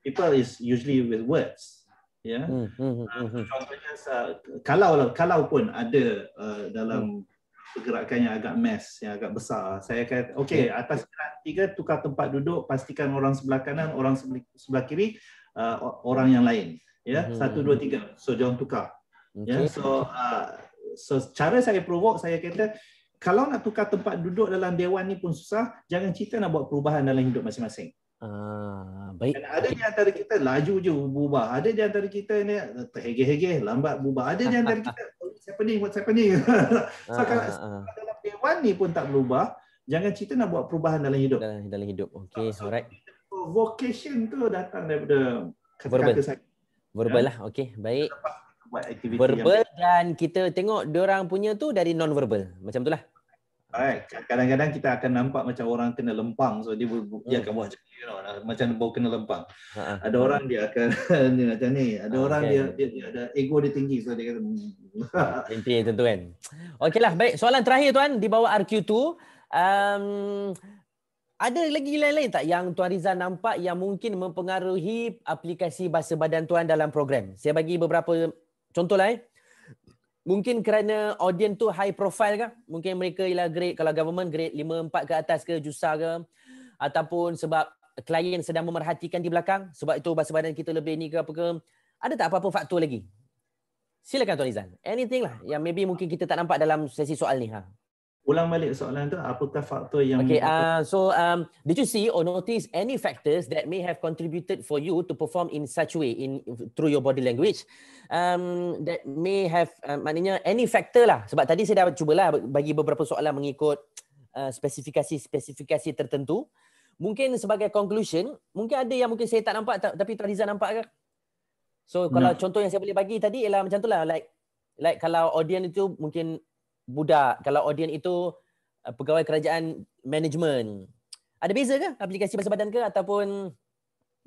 people is usually with words. Contohnya kalau pun ada dalam pergerakan yang agak mess, yang agak besar. Saya kata, okey, atas tiga tukar tempat duduk, pastikan orang sebelah kanan, orang sebelah kiri, orang yang lain. Ya, 1, 2, 3. So jangan tukar. Ya, so cara saya provoke, saya kata kalau nak tukar tempat duduk dalam dewan ni pun susah, jangan cerita nak buat perubahan dalam hidup masing-masing. Baik. Dan ada di antara kita laju je berubah. Ada di antara kita ni terhegeh-hegeh, lambat berubah. Ada di antara kita what's happening. So kalau dalam dewan ni pun tak berubah, jangan cerita nak buat perubahan dalam hidup. Dalam hidup. Okey, alright. Vocation tu datang daripada kata-kata saya. Verbal lah. Okey, baik. Buat aktiviti verbal dan kita tengok diorang punya tu dari non-verbal. Macam itulah. Alright. Kadang-kadang kita akan nampak macam orang kena lempang, so dia akan buat macam bau kena lempang. Ada orang dia akan macam ni, ada orang dia ada ego dia tinggi, so dia kata inti tentu kan. Okeylah, baik. Soalan terakhir tuan di bawah RQ2, ada lagi lain-lain tak yang Tuan Rizal nampak yang mungkin mempengaruhi aplikasi bahasa badan tuan dalam program? Saya bagi beberapa contohlah. Mungkin kerana audience tu high profile ke? Mungkin mereka ialah grade, kalau government grade 5, 4 ke atas ke, JUSA ke? Ataupun sebab klien sedang memerhatikan di belakang, sebab itu bahasa badan kita lebih ni ke apa ke? Ada tak apa-apa faktor lagi? Silakan Tuan Rizal. Anything lah yang maybe mungkin kita tak nampak dalam sesi soal ni. Ulang balik soalan tu, apakah faktor yang... Okay, did you see or notice any factors that may have contributed for you to perform in such way through your body language? That may have, maknanya any factor lah. Sebab tadi saya dah cubalah bagi beberapa soalan mengikut spesifikasi tertentu. Mungkin sebagai conclusion, mungkin ada yang mungkin saya tak nampak tapi Tuan Rizal nampak ke? So kalau contoh yang saya boleh bagi tadi ialah macam tu lah. Like kalau audience itu mungkin budak, kalau audience itu pegawai kerajaan management. Ada beza ke aplikasi bahasa badan ke ataupun?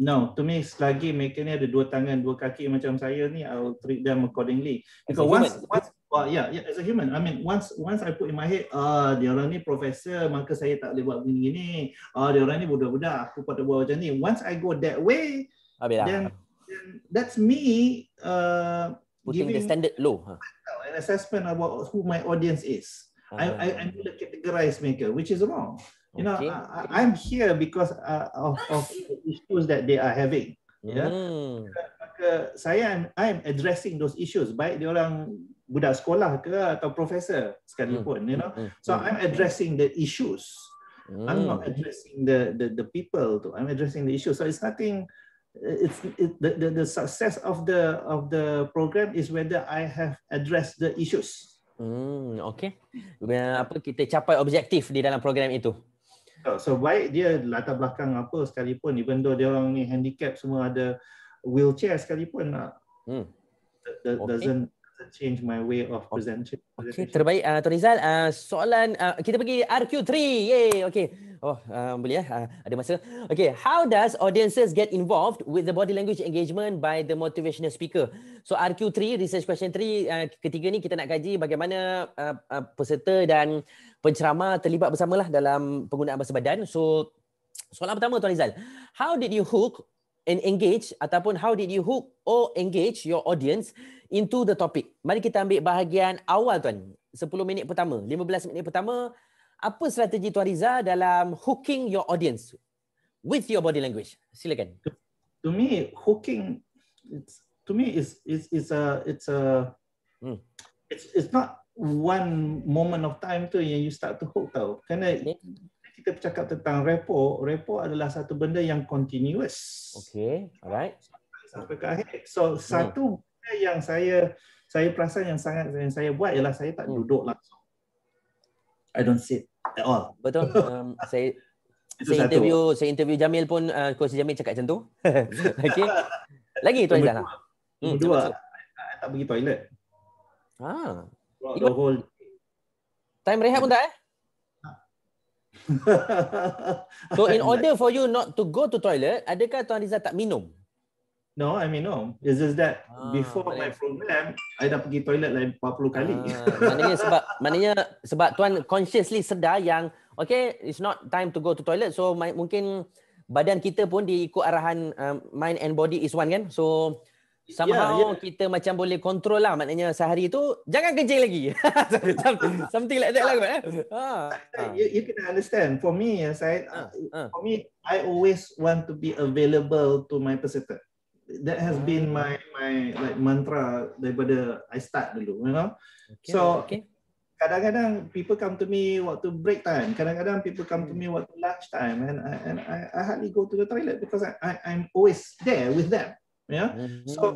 No, to me selagi mereka ni ada 2 tangan, 2 kaki macam saya ni, I will treat them accordingly. Because as a human, I mean once I put in my head, dia orang ni profesor, maka saya tak boleh buat begini. Dia orang ni budak-budak, aku patut buat macam ni. Once I go that way, then that's me putting the standard low. An assessment about who my audience is. I'm the categorize maker, which is wrong. You know, I'm here because of the issues that they are having. Yeah. Maka I'm addressing those issues, baik dia orang budak sekolah ke atau profesor sekalipun, you know. So I'm addressing the issues. I'm not addressing the people tu. I'm addressing the issues. So it's nothing. The success of the program is whether I have addressed the issues. Okay. Apa kita capai objektif di dalam program itu? So baik dia latar belakang apa sekalipun, even though dia orang ni handicap, semua ada wheelchair sekalipun, doesn't change my way of presenting. Okay, terbaik Tuan Rizal. Soalan kita pergi RQ3. Yay. Okay. Boleh ada masa. Okay, how does audiences get involved with the body language engagement by the motivational speaker? So RQ3, research question 3, ketiga ni kita nak kaji bagaimana peserta dan penceramah terlibat bersamalah dalam penggunaan bahasa badan. So soalan pertama Tuan Rizal, how did you hook and engage ataupun how did you hook or engage your audience into the topic? Mari kita ambil bahagian awal tuan. 10 minit pertama, 15 minit pertama, apa strategi Tuan Rizal dalam hooking your audience with your body language? Silakan. To me, hooking it's not one moment of time tu yang you start to hook tau. Kerana kita bercakap tentang rapport adalah satu benda yang continuous. Okay, alright. Sampai ke akhir. So satu benda yang saya perasan yang saya buat ialah saya tak duduk langsung. I don't sit at all. Betul. Saya interview Jamil pun Coach Jamil cakap macam tu. Okey. Lagi Tuan Rizal. Kedua, I tak pergi toilet. The whole time rehat pun tak So in order for you not to go to toilet, adakah Tuan Rizal tak minum? No, I minum. It's just that before my program, I dah pergi toilet like 40 kali. Maknanya sebab Tuan consciously sedar yang okay, it's not time to go to toilet. So mungkin badan kita pun diikut arahan mind and body is one kan. So somehow kita macam boleh kontrol lah, maknanya sehari tu jangan kencing lagi. Something like that lah. You can understand. For me, I always want to be available to my peserta. That has been my like mantra daripada I start dulu, you know. Kadang-kadang people come to me waktu break time. Kadang-kadang people come to me waktu lunch time, and I hardly go to the toilet because I'm always there with them. Yeah, so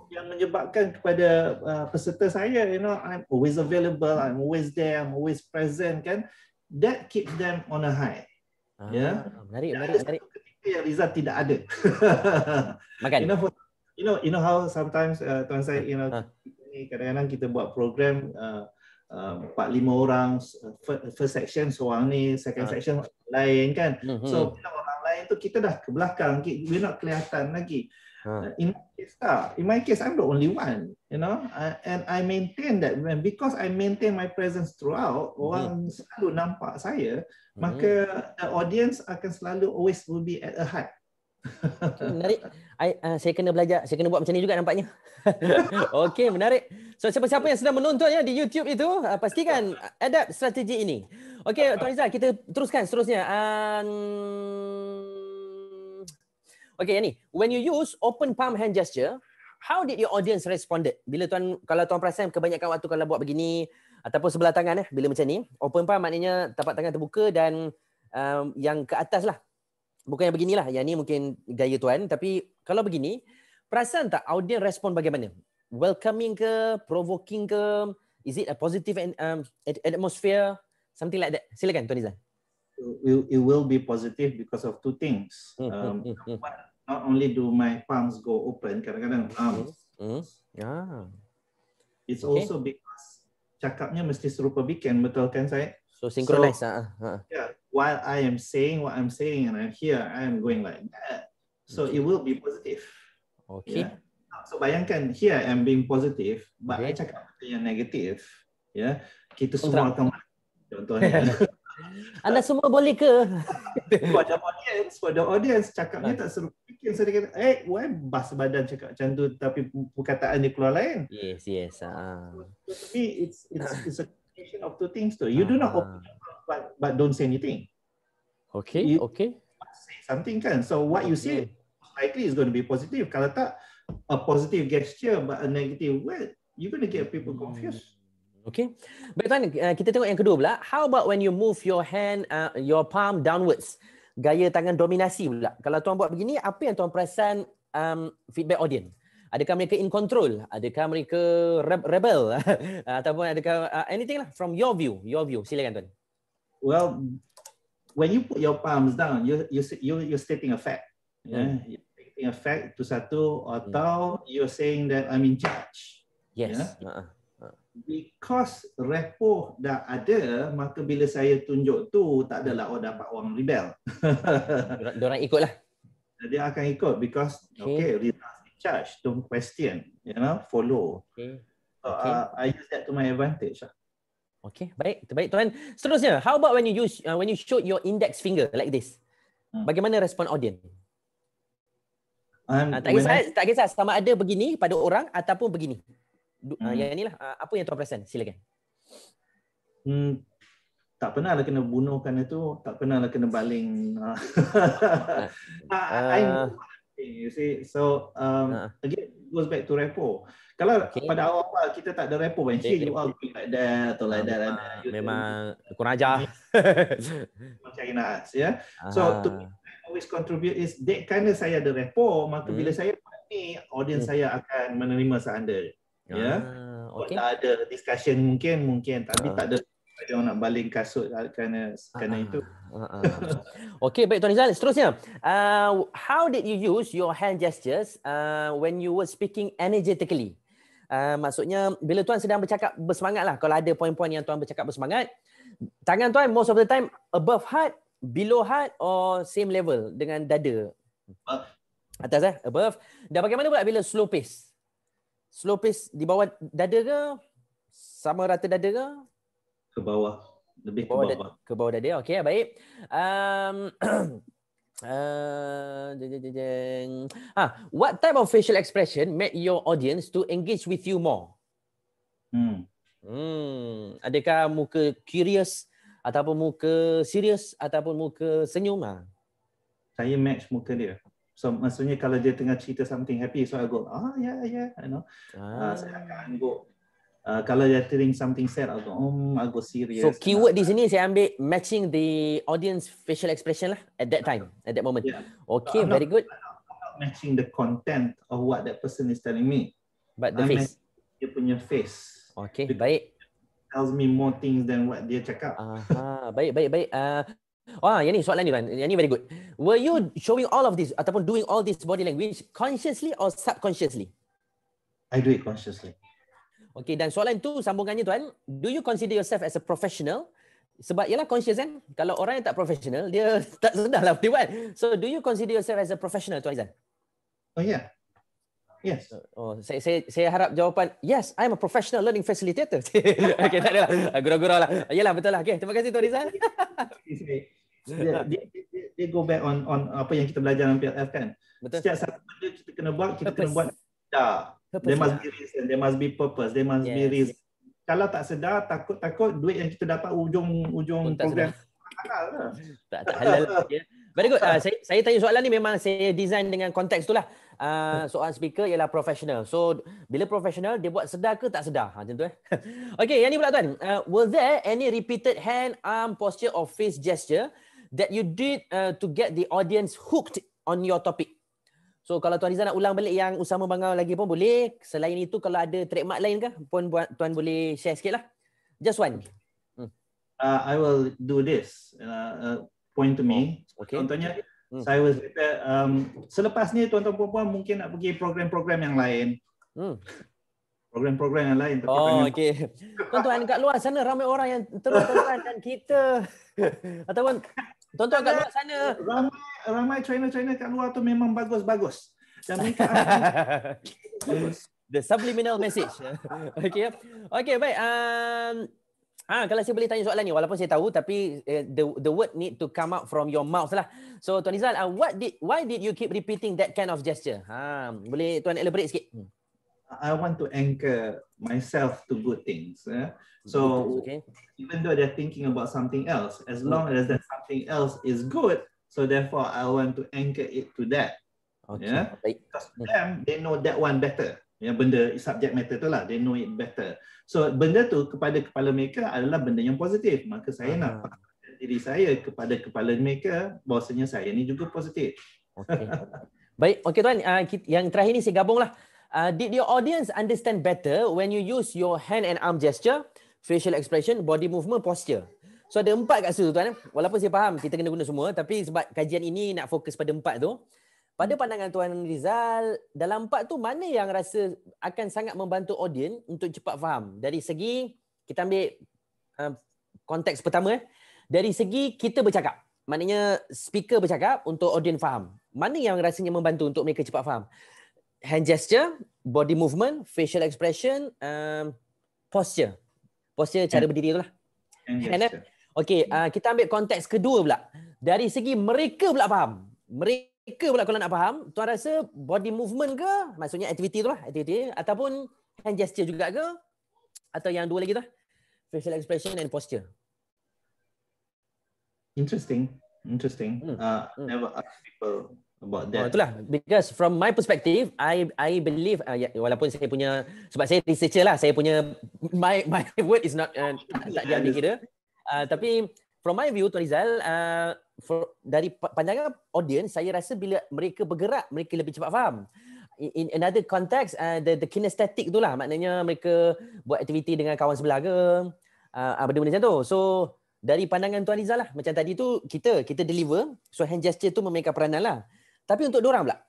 yang menyebabkan kepada peserta saya, you know, I'm always available, I'm always there, I'm always present, kan? That keeps them on a high. Menarik. Ketika yang Rizal tidak ada. Makan. You know how sometimes Tuan Syed, you know, kadang-kadang kita buat program 4-5 orang, first section seorang ni, second section lain, kan? So bila orang lain tu kita dah ke belakang, we're not kelihatan lagi. In my case, I'm the only one, you know, and I maintain that. Because I maintain my presence throughout, orang selalu nampak saya, maka the audience akan selalu always will be at a high. Menarik. Saya kena belajar, saya kena buat macam ni juga nampaknya. Okey, menarik. So siapa-siapa yang sedang menonton ya di YouTube itu, pastikan adapt strategi ini. Okey, Tuan Rizal, kita teruskan seterusnya. Okay, ni. When you use open palm hand gesture, how did your audience responded? Kalau tuan perasan kebanyakan waktu kalau buat begini ataupun sebelah tangan bila macam ni, open palm maknanya tapak tangan terbuka dan yang ke atas lah. Bukan yang beginilah. Yang ni mungkin gaya tuan, tapi kalau begini, perasan tak audience respon bagaimana? Welcoming ke, provoking ke? Is it a positive atmosphere? Something like that. Silakan Tuan Rizal. It will be positive because of two things. Not only do my palms go open, kadang-kadang arms. It's also because cakapnya mesti serupa bikin, betul kan saya? So synchronize. Yeah, while I am saying what I'm saying and I'm here, I am going like that. So it will be positive. Okay. Yeah? So bayangkan here I am being positive, but I cakap yang negatif. Ya, kita semua akan contohnya. Anda semua boleh ke? For the audience, cakapnya tak seru bikin. So dia kata, why bas badan cakap macam tu tapi perkataan dia keluar lain? Yes. So to me, it's a combination of two things too. You do not open your mouth, but don't say anything. Okay. Say something kan. So what you say likely is going to be positive. Kalau tak, a positive gesture but a negative word, you're going to get people confused. Okay. Baik tuan, kita tengok yang kedua pula. How about when you move your hand, your palm downwards? Gaya tangan dominasi pula. Kalau tuan buat begini, apa yang tuan perasan feedback audience? Adakah mereka in control? Adakah mereka rebel? Ataupun adakah anything lah from your view? Silakan tuan. Well, when you put your palms down, you're stating a fact. Yeah? You're stating a fact to satu, atau you're saying that I'm in charge. Yes. Yeah? Because repo dah ada, maka bila saya tunjuk tu tak adalah dapat orang rebel. Diorang ikutlah. Dia akan ikut because results in charge, don't question, follow. So I use that to my advantage. Okay, baik, terbaik tuan. Seterusnya, how about when you show your index finger like this? Bagaimana respon audience? Tak kisah sama ada begini pada orang ataupun begini. Yang inilah apa yang tuan perasan, silakan. Tak pernah lah kena bunuh kerana tu, tak pernah lah kena baling. You see, so again goes back to repo. Kalau pada awal kita tak ada repo, when you are going like that atau like that, memang kurang ajar. Macam Inas, ya. So to me, I always contribute is kerana saya ada repo, maka bila saya buat ni, audience saya akan menerima seanda. Ya, tak ada discussion mungkin tapi tak ada orang nak baling kasut kerana itu. Okay, baik Tuan Rizal. Seterusnya, how did you use your hand gestures when you were speaking energetically? Maksudnya bila Tuan sedang bercakap bersemangat lah. Kalau ada poin-poin yang Tuan bercakap bersemangat, tangan Tuan most of the time above heart, below heart or same level dengan dada? Atas above. Dan bagaimana pula bila slow pace? Slow pace di bawah dada ke? Sama rata dada ke? Ke bawah. Lebih ke bawah. Ke bawah dada. Okey, baik. What type of facial expression made your audience to engage with you more? Adakah muka curious ataupun muka serius ataupun muka senyum? Saya match muka dia. So maksudnya kalau dia tengah cerita something happy, so I go, yeah, you know. Saya akan go. Kalau dia telling something sad, I go serious. So keyword di sini saya ambil matching the audience facial expression lah at that time, at that moment. Yeah. Okay, very good. I'm not matching the content of what that person is telling me, but the face. Dia punya face. Okay, baik. Tells me more things than what dia cakap. Baik. Yang ni soalan ni Tuan. Yang ni very good. Were you showing all of this ataupun doing all this body language consciously or subconsciously? I do it consciously. Okay, dan soalan tu sambungannya Tuan, do you consider yourself as a professional? Sebab ialah conscious kan, kalau orang yang tak professional, dia tak sedar lah dia buat. So, do you consider yourself as a professional Tuan Izan? Oh yeah. Yes. Saya harap jawapan, yes, I'm a professional learning facilitator. Okay, tak adalah. Gurau-gurau lah. Yalah, betul lah. Okay, terima kasih Tuan Rizal. Dia go back on apa yang kita belajar dalam PLF kan. Betul. Setiap satu benda kita kena buat there must be reason, there must be purpose, there must be reason. Kalau tak sedar, takut duit yang kita dapat ujung program tak halal. Very good. Saya tanya soalan ni memang saya design dengan konteks tu lah. Soalan speaker ialah professional. So bila professional dia buat sedar ke tak sedar? Macam tu Okay, yang ni pula Tuan. Were there any repeated hand, arm, posture or face gesture that you did to get the audience hooked on your topic? So kalau Tuan Rizal nak ulang balik yang Usama Bangau lagi pun boleh. Selain itu kalau ada trademark lain ke pun Tuan boleh share sikit lah. Just one. I will do this. Point to me. Okay. Contohnya, saya was selepas ni tuan-tuan puan mungkin nak pergi program-program yang lain. Program-program yang lain. Okay. Tuan-tuan kat luar sana ramai orang yang terus tonton kita. Ataupun tuan-tuan kat luar sana. Ramai trainer-trainer kat luar tu memang bagus-bagus. Dan mereka bagus. The subliminal message. Okay, baik. Kalau saya boleh tanya soalan ni, walaupun saya tahu, tapi the word need to come out from your mouth lah. So Tuan Rizal, why did you keep repeating that kind of gesture? Boleh Tuan elaborate sikit? I want to anchor myself to good things. So even though they're thinking about something else, as long as that something else is good, so therefore I want to anchor it to that. Because to them, they know that one better. Benda subject matter tu lah, they know it better. So benda tu kepada kepala mereka adalah benda yang positif. Maka saya nak pakaikan diri saya kepada kepala mereka bahawasanya saya ni juga positif. Baik, Tuan, yang terakhir ni saya gabung lah. Did your audience understand better when you use your hand and arm gesture, facial expression, body movement, posture? So ada 4 kat situ Tuan. Walaupun saya faham kita kena guna semua, tapi sebab kajian ini nak fokus pada 4 tu. Pada pandangan Tuan Rizal, dalam 4 tu mana yang rasa akan sangat membantu audiens untuk cepat faham? Dari segi, kita ambil konteks pertama, dari segi kita bercakap. Maknanya speaker bercakap untuk audiens faham. Mana yang rasanya membantu untuk mereka cepat faham? Hand gesture, body movement, facial expression, posture. Posture cara berdiri tu lah. Okay, kita ambil konteks kedua pula. Dari segi mereka pula faham. Mereka pula kalau nak faham, Tuan rasa body movement ke? Maksudnya aktiviti tu lah. Aktiviti, ataupun hand gesture juga ke? Atau yang dua lagi tu? Facial expression and posture. Interesting. Never ask people about that. Itulah. Because from my perspective, I believe, walaupun saya punya, sebab saya researcher lah, saya punya, my word is not, tak diambil kira. Tapi from my view, Tuan Rizal, dari pandangan audience, saya rasa bila mereka bergerak, mereka lebih cepat faham. In another context, the kinesthetic tu lah, maknanya mereka buat aktiviti dengan kawan sebelah ke, benda-benda macam tu. So, dari pandangan Tuan Rizal lah, macam tadi tu, kita deliver, so hand gesture tu memainkan peranan lah. Tapi untuk diorang pula,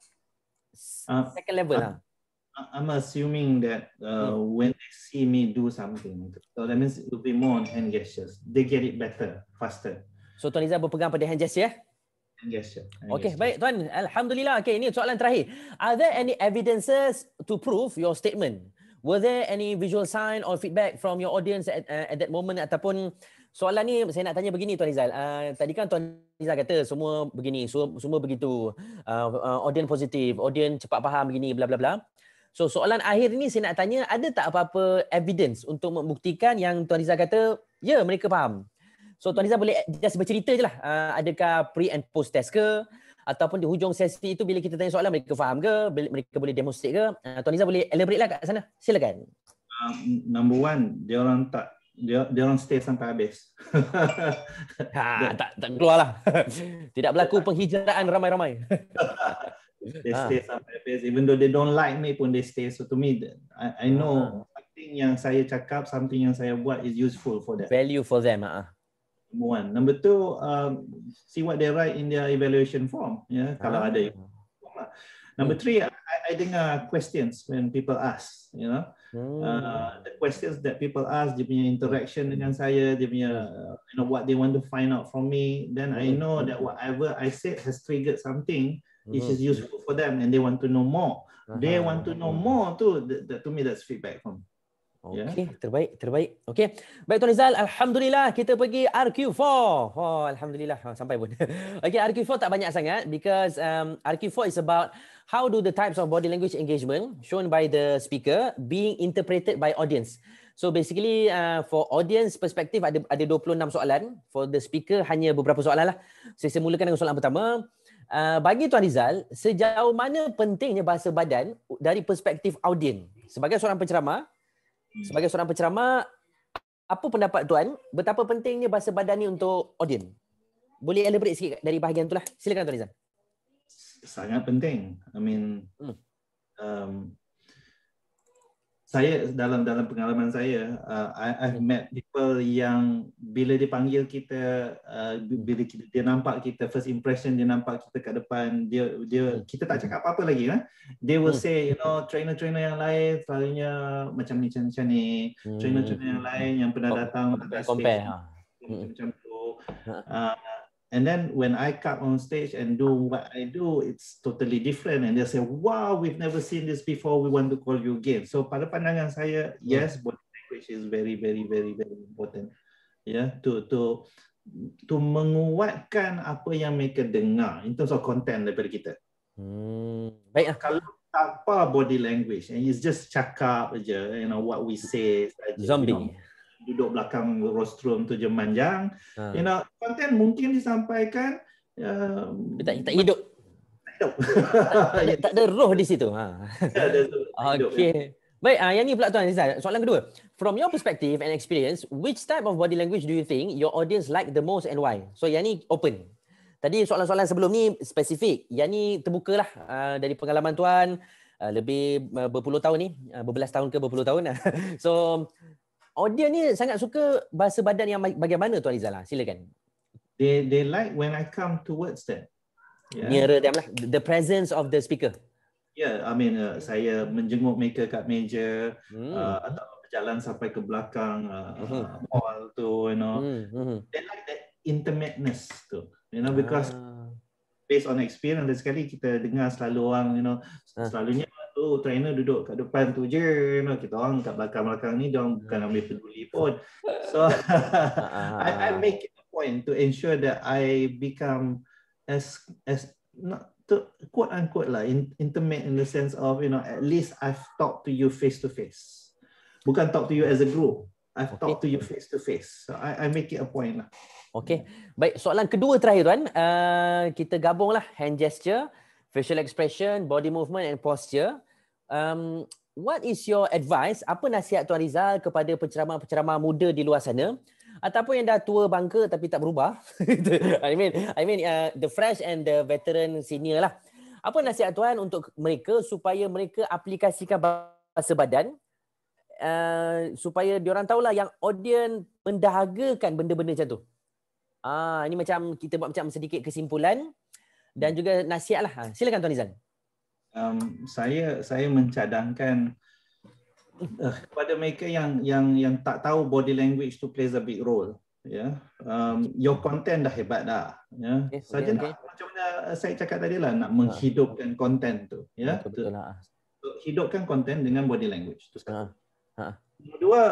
second level lah. I'm assuming that when they see me do something, so that means it will be more on hand gestures. They get it better, faster. So Tuan Rizal berpegang pada hand gesture ya? Hand gesture. Okay, baik Tuan. Alhamdulillah. Okay, ini soalan terakhir. Are there any evidences to prove your statement? were there any visual sign or feedback from your audience at that moment? Ataupun soalan ni saya nak tanya begini Tuan Rizal. Tadi kan Tuan Rizal kata semua begini, semua begitu. Audience positif, audience cepat faham begini, bla bla bla. So soalan akhir ni saya nak tanya, ada tak apa-apa evidence untuk membuktikan yang Tuan Rizal kata, ya mereka faham? So Tuan Rizal boleh just bercerita je lah. Adakah pre and post test ke? Ataupun di hujung sesi itu bila kita tanya soalan, mereka faham ke? Mereka boleh demonstrate ke? Tuan Rizal boleh elaborate lah kat sana. Silakan. Number one, dia orang stay sampai habis. tak keluar lah. Tidak berlaku penghijraan ramai-ramai. They stay sampai habis. Even though they don't like me pun they stay. So to me, I know something yang saya cakap, something yang saya buat is useful for them. Value for them. Number one. Number two, see what they write in their evaluation form. Yeah, kalau ada. Number three, I dengar questions when people ask. You know, the questions that people ask, dia punya interaction dengan saya, dia punya, what they want to find out from me. Then I know that whatever I said has triggered something. It is useful for them and they want to know more. They want to know more too. To me, that's feedback from. Okay, terbaik. Okay, baik Tuan Rizal, alhamdulillah kita pergi RQ4. Oh, alhamdulillah sampai pun. Okay, RQ4 tak banyak sangat because RQ4 is about how do the types of body language engagement shown by the speaker being interpreted by audience. So basically for audience perspektif ada 26 soalan, for the speaker hanya beberapa soalan lah. Saya mulakan dengan soalan pertama. Bagi Tuan Rizal, sejauh mana pentingnya bahasa badan dari perspektif audien? Sebagai seorang penceramah, apa pendapat Tuan? Betapa pentingnya bahasa badan ni untuk audien? Boleh elaborate sikit dari bahagian itulah. Silakan Tuan Rizal. Sangat penting. I mean, saya dalam pengalaman saya, I've met people yang bila dipanggil kita, bila dia nampak kita, first impression dia nampak kita kat depan, kita tak cakap apa-apa lagi kan. They will say, trainer yang lain selalunya macam ni, trainer yang lain yang pernah datang compare macam tu. And then when I come on stage and do what I do, it's totally different. And they say, wow, we've never seen this before. We want to call you again. So pada pandangan saya, yes, body language is very, very, very, very important. Yeah, to menguatkan apa yang mereka dengar in terms of content daripada kita. Baiklah. Kalau tanpa body language, and it's just cakap aja, what we say. Zombie. Duduk belakang rostrum tu je manjang, konten mungkin disampaikan tak hidup. Tak ada roh di situ. Okey. Baik, yang ni pula Tuan Rizal. Soalan kedua. From your perspective and experience, which type of body language do you think your audience like the most and why? So yang ni open. Tadi soalan-soalan sebelum ni spesifik. Yang ni terbukalah dari pengalaman Tuan lebih berpuluh tahun ni, berbelas tahun ke berpuluh tahun. So audience ni sangat suka bahasa badan yang bagaimana Tuan Rizal? Silakan. They like when I come towards them. Yeah. Nearer them lah. The presence of the speaker. Yeah, I mean saya menjenguk mereka kat meja atau berjalan sampai ke belakang hall tu, They like that intimateness tu, because based on experience, dan sekali kita dengar selalu orang, selalunya trainer duduk kat depan tu je, kita orang kat belakang-belakang ni, dia orang bukan ambil peduli pun. So I make it a point to ensure that I become as not to quote unquote lah intimate in the sense of at least I've talked to you face to face, bukan talk to you as a group. I've talked to you face to face. So I make it a point lah. Okay, baik. Soalan kedua terakhir Tuan, kita gabunglah hand gesture, facial expression, body movement and posture. What is your advice? Apa nasihat Tuan Rizal kepada penceramah-penceramah muda di luar sana ataupun yang dah tua bangka tapi tak berubah? I mean the fresh and the veteran senior lah. Apa nasihat Tuan untuk mereka supaya mereka aplikasikan bahasa badan supaya diorang tahulah yang audience mendahagakan benda-benda macam tu. Ini macam kita buat macam sedikit kesimpulan dan juga nasihat lah. Silakan Tuan Rizal. Saya mencadangkan kepada mereka yang tak tahu body language tu plays a big role. Your content dah hebat dah. Saja nak macam mana saya cakap tadi lah, nak menghidupkan content tu. Betul lah. hidupkan konten dengan body language. Itu satu. Ha. Nombor dua,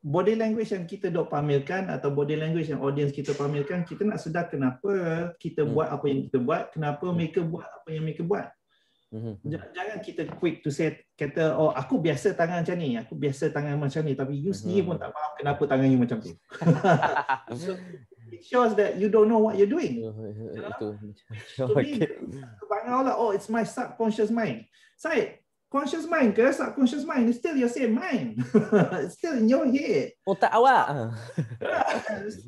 body language yang kita dok pamerkan atau body language yang audience kita pamerkan, kita nak sedar kenapa kita buat apa yang kita buat, kenapa mereka buat apa yang mereka buat. Jangan kita quick to say, kata, oh aku biasa tangan macam ni, aku biasa tangan macam ni, tapi you sendiri pun tak faham kenapa tangan you macam tu. So, it shows that you don't know what you're doing. Itu. To me, bangau lah, oh it's my subconscious mind. Syed, conscious mind ke subconscious mind, it's still your same mind. It's still in your head. Otak awak.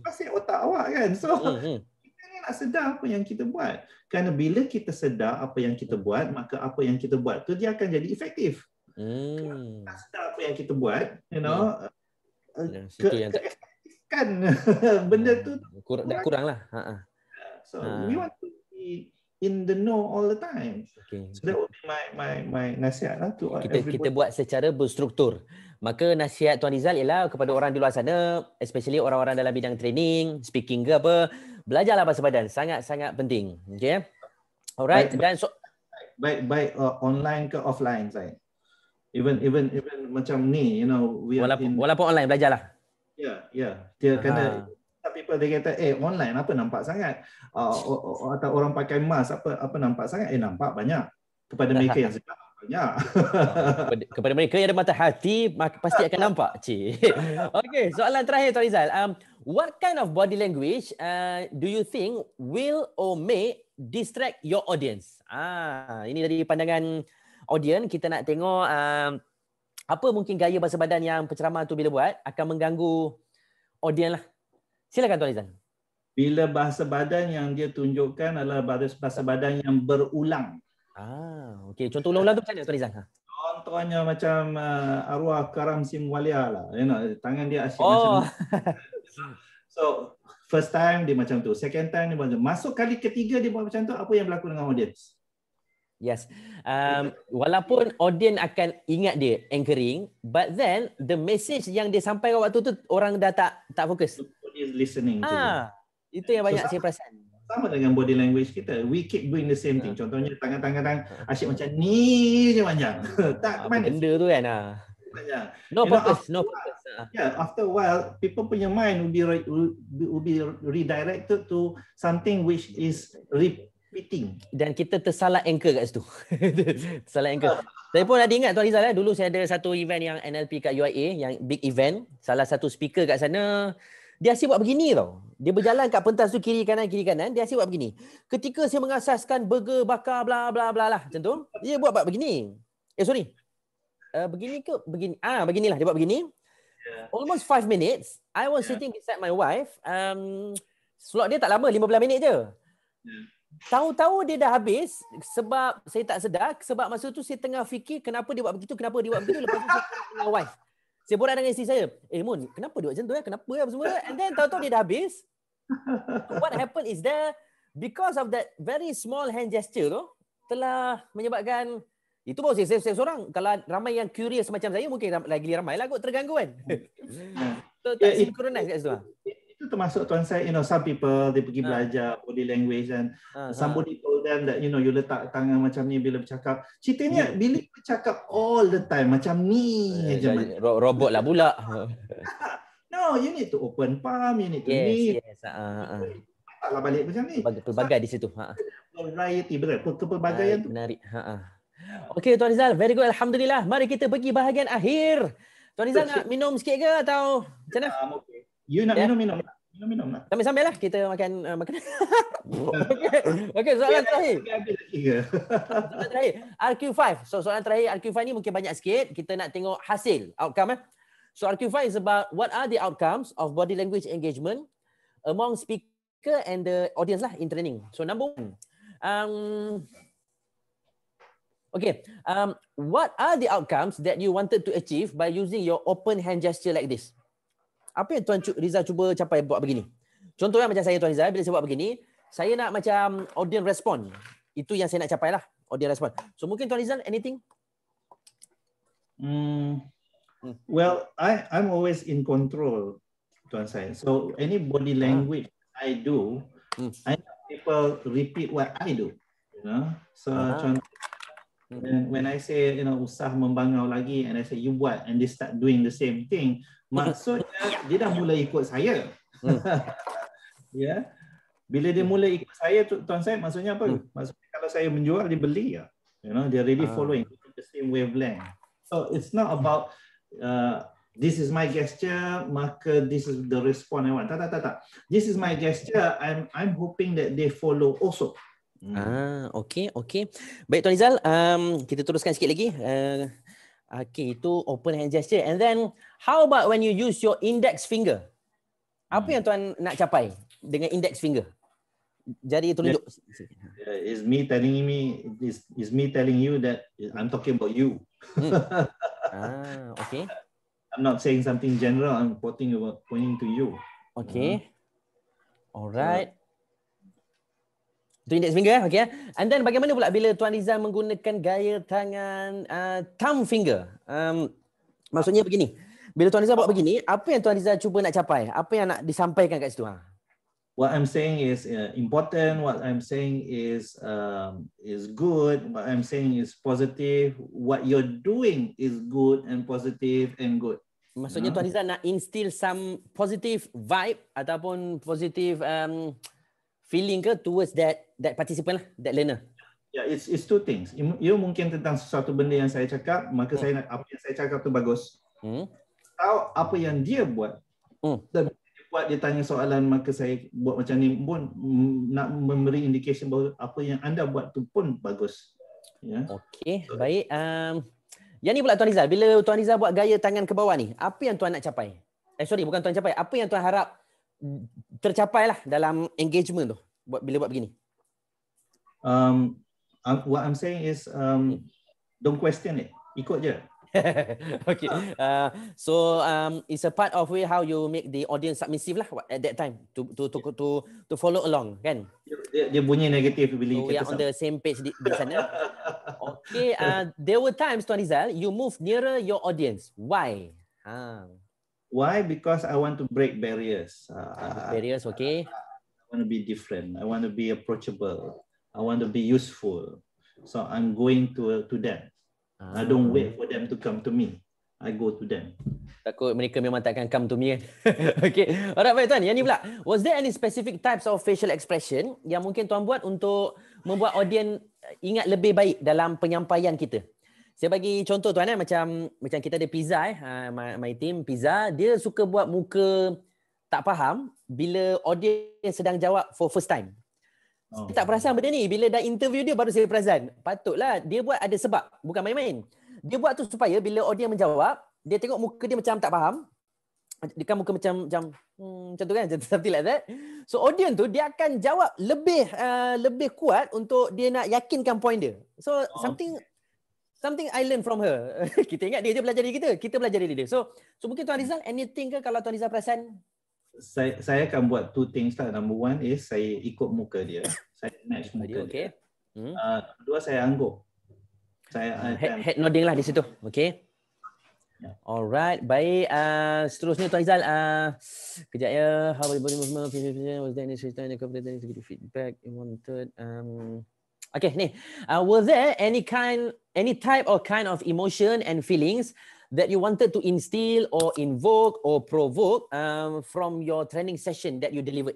Pasti otak awak kan. So kita ni nak sedar apa yang kita buat. Kerana bila kita sedar apa yang kita buat, maka apa yang kita buat tu dia akan jadi efektif. Kita nak sedar apa yang kita buat, you know, keefektifkan benda tu kurang lah. So we want to be in the know all the time. Okay. So that would be my nasihat lah to kita buat secara berstruktur. Maka nasihat Tuan Rizal ialah kepada orang di luar sana, especially orang-orang dalam bidang training, speaking ke apa, belajarlah bahasa badan. Sangat-sangat penting. Okay. Alright. Dan baik online ke offline, saya. Even macam ni, you know, walaupun online belajarlah. Yeah. Dia kena people dia kata online apa nampak sangat, atau orang pakai mask apa nampak sangat, nampak banyak kepada mereka yang sedar banyak. kepada mereka yang ada mata hati pasti akan nampak. Okay, soalan terakhir Tuan Rizal, what kind of body language do you think will or may distract your audience? Ini dari pandangan audience, kita nak tengok apa mungkin gaya bahasa badan yang penceramah tu bila buat akan mengganggu audience lah. Silakan Tuan Rizal. Bila bahasa badan yang dia tunjukkan adalah bahasa badan yang berulang. Okey. Contoh ulang-ulang tu macam mana Tuan Rizal? Contohnya macam arwah Karam Simwalia lah. You know, tangan dia asyik macam tu. So, first time dia macam tu. Second time dia macam tu. Masuk kali ketiga dia buat macam tu, apa yang berlaku dengan audience? Yes. Walaupun audience akan ingat dia anchoring, but then the message yang dia sampaikan waktu tu orang dah tak fokus. Is listening to you. Itu yang banyak saya perasan. Sama dengan body language kita. We keep doing the same thing. Contohnya tangan asyik macam ni je panjang. Tak ke mana. Benda tu kan. No purpose. Yeah, after a while people punya mind will be redirected to something which is repeating. Dan kita tersalah anchor kat situ. Tersalah anchor. Saya pun ada ingat Tuan Rizal, dulu saya ada satu event yang NLP kat UIA, yang big event. Salah satu speaker kat sana, dia asyik buat begini tau. Dia berjalan kat pentas tu kiri kanan, dia asyik buat begini. Ketika saya mengasaskan burger bakar bla bla bla lah macam tu, dia buat begini. Begini ke? Begini. Beginilah dia buat begini. Almost 5 minutes, I was sitting beside my wife. Slot dia tak lama, 15 minit je. Tahu-tahu dia dah habis sebab saya tak sedar, sebab masa tu saya tengah fikir kenapa dia buat begitu, lepas tu saya dengan wife. Saya borak dengan isteri saya, Mun, kenapa dia buat macam tu? Kenapa apa semua? And then tahu-tahu dia dah habis. What happened is that because of that very small hand gesture tu telah menyebabkan, itu baru saya seorang. Kalau ramai yang curious macam saya, mungkin lagi ramai lah kot terganggu kan. So tak synchronize kat situ. Itu termasuk Tuan saya, you know, some people dia pergi belajar body language and somebody told them that, you know, you letak tangan macam ni bila bercakap. Ceritanya bila bercakap all the time macam ni aja. Robot lah pula. No, you need to open palm, you need to taklah balik macam ni. Pelbagai di situ. Variety, kepelbagaian tu. Menarik. Okey Tuan Rizal, very good, alhamdulillah. Mari kita pergi bahagian akhir. Tuan Rizal nak minum sikit ke atau macam mana? You nak minum lah. Sambil-sambil lah kita makan makanan. Okey, soalan terakhir. Soalan terakhir, RQ5. So soalan terakhir RQ5 ni mungkin banyak sikit. Kita nak tengok hasil, outcome. So RQ5 is about what are the outcomes of body language engagement among speaker and the audience lah in training. So number 1. What are the outcomes that you wanted to achieve by using your open hand gesture like this? Apa yang Tuan Rizal cuba capai buat begini? Contohnya macam saya Tuan Rizal, bila saya buat begini, saya nak macam audience respond. Itu yang saya nak capai lah, audience respond. So mungkin Tuan Rizal, anything? Well, I'm always in control, Tuan saya. So any body contoh I do, I know people repeat what I do. You know? So contoh, When I say, usah membangau lagi, and I say you buat, and they start doing the same thing, maksudnya dia dah mula ikut saya. Ya, bila dia mula ikut saya, Tuan Syed, maksudnya apa? Maksudnya kalau saya menjual, dia beli ya. They're really following the same wavelength. So it's not about this is my gesture, maka this is the response I want. Tak. This is my gesture. I'm hoping that they follow also. Okay. Baik Tuan Rizal, kita teruskan sikit lagi. Okay, itu open hand gesture. And then, how about when you use your index finger? Apa yang Tuan nak capai dengan index finger? Jari telunjuk. Is me telling you that I'm talking about you. Okay. I'm not saying something general. I'm pointing to you. Okay. Alright. Itu index finger, okay. And then bagaimana pula bila Tuan Rizal menggunakan gaya tangan thumb finger? Maksudnya begini. Bila Tuan Rizal buat begini, apa yang Tuan Rizal cuba nak capai? Apa yang nak disampaikan kat situ? What I'm saying is important. What I'm saying is good. What I'm saying is positive. What you're doing is good and positive and good. Maksudnya Tuan Rizal nak instill some positive vibe ataupun positive feeling ke towards that participant lah, that learner. Yeah, it's two things. You mungkin tentang sesuatu benda yang saya cakap, maka apa yang saya cakap tu bagus. Tahu apa yang dia buat. Dan dia tanya soalan, maka saya buat macam ni pun nak memberi indication bahawa apa yang anda buat tu pun bagus. Ya. Okey, baik. Yang ni pula Tuan Rizal, bila Tuan Rizal buat gaya tangan ke bawah ni, apa yang Tuan nak capai? Bukan Tuan capai, apa yang Tuan harap tercapai lah dalam engagement tu bila buat begini? What I'm saying is don't question it, ikut je. Okay. So it's a part of way how you make the audience submissive lah at that time to follow along, kan? Dia bunyi negatif bila so we are on the same page di sana. Okay. There were times Tuan Rizal you move nearer your audience. Why? Why? Because I want to break barriers. Barriers, okay. I want to be different. I want to be approachable. I want to be useful. So I'm going to them. I don't wait for them to come to me. I go to them. Takut mereka memang takkan come to me. Okay. Alright, baik Tuan. Yang ni pula. Was there any specific types of facial expression yang mungkin Tuan buat untuk membuat audience ingat lebih baik dalam penyampaian kita? Saya bagi contoh Tuan, macam kita ada Pizza, my team Pizza, dia suka buat muka tak faham bila audience sedang jawab for first time. Saya tak perasan benda ni. Bila dah interview dia baru saya perasan. Patutlah dia buat ada sebab. Bukan main-main. Dia buat tu supaya bila audience menjawab, dia tengok muka dia macam tak faham. Dia kan muka macam tu kan, something like that. So audience tu dia akan jawab lebih kuat untuk dia nak yakinkan point dia. So something I learn from her. Kita ingat dia belajar dari kita belajar dari dia. So mungkin Tuan Rizal, anything ke kalau Tuan Rizal perasan? Saya akan buat two things lah. Number one is saya ikut muka dia. Saya match muka dia. Kedua, saya angguk. Head nodding lah di situ. Okay. Yeah. Alright. Baik. Seterusnya Tuan Rizal. Kejap ya. How about body movement? Was there any feedback you wanted? Okay, ni. Was there any type or kind of emotion and feelings that you wanted to instill or invoke or provoke from your training session that you delivered?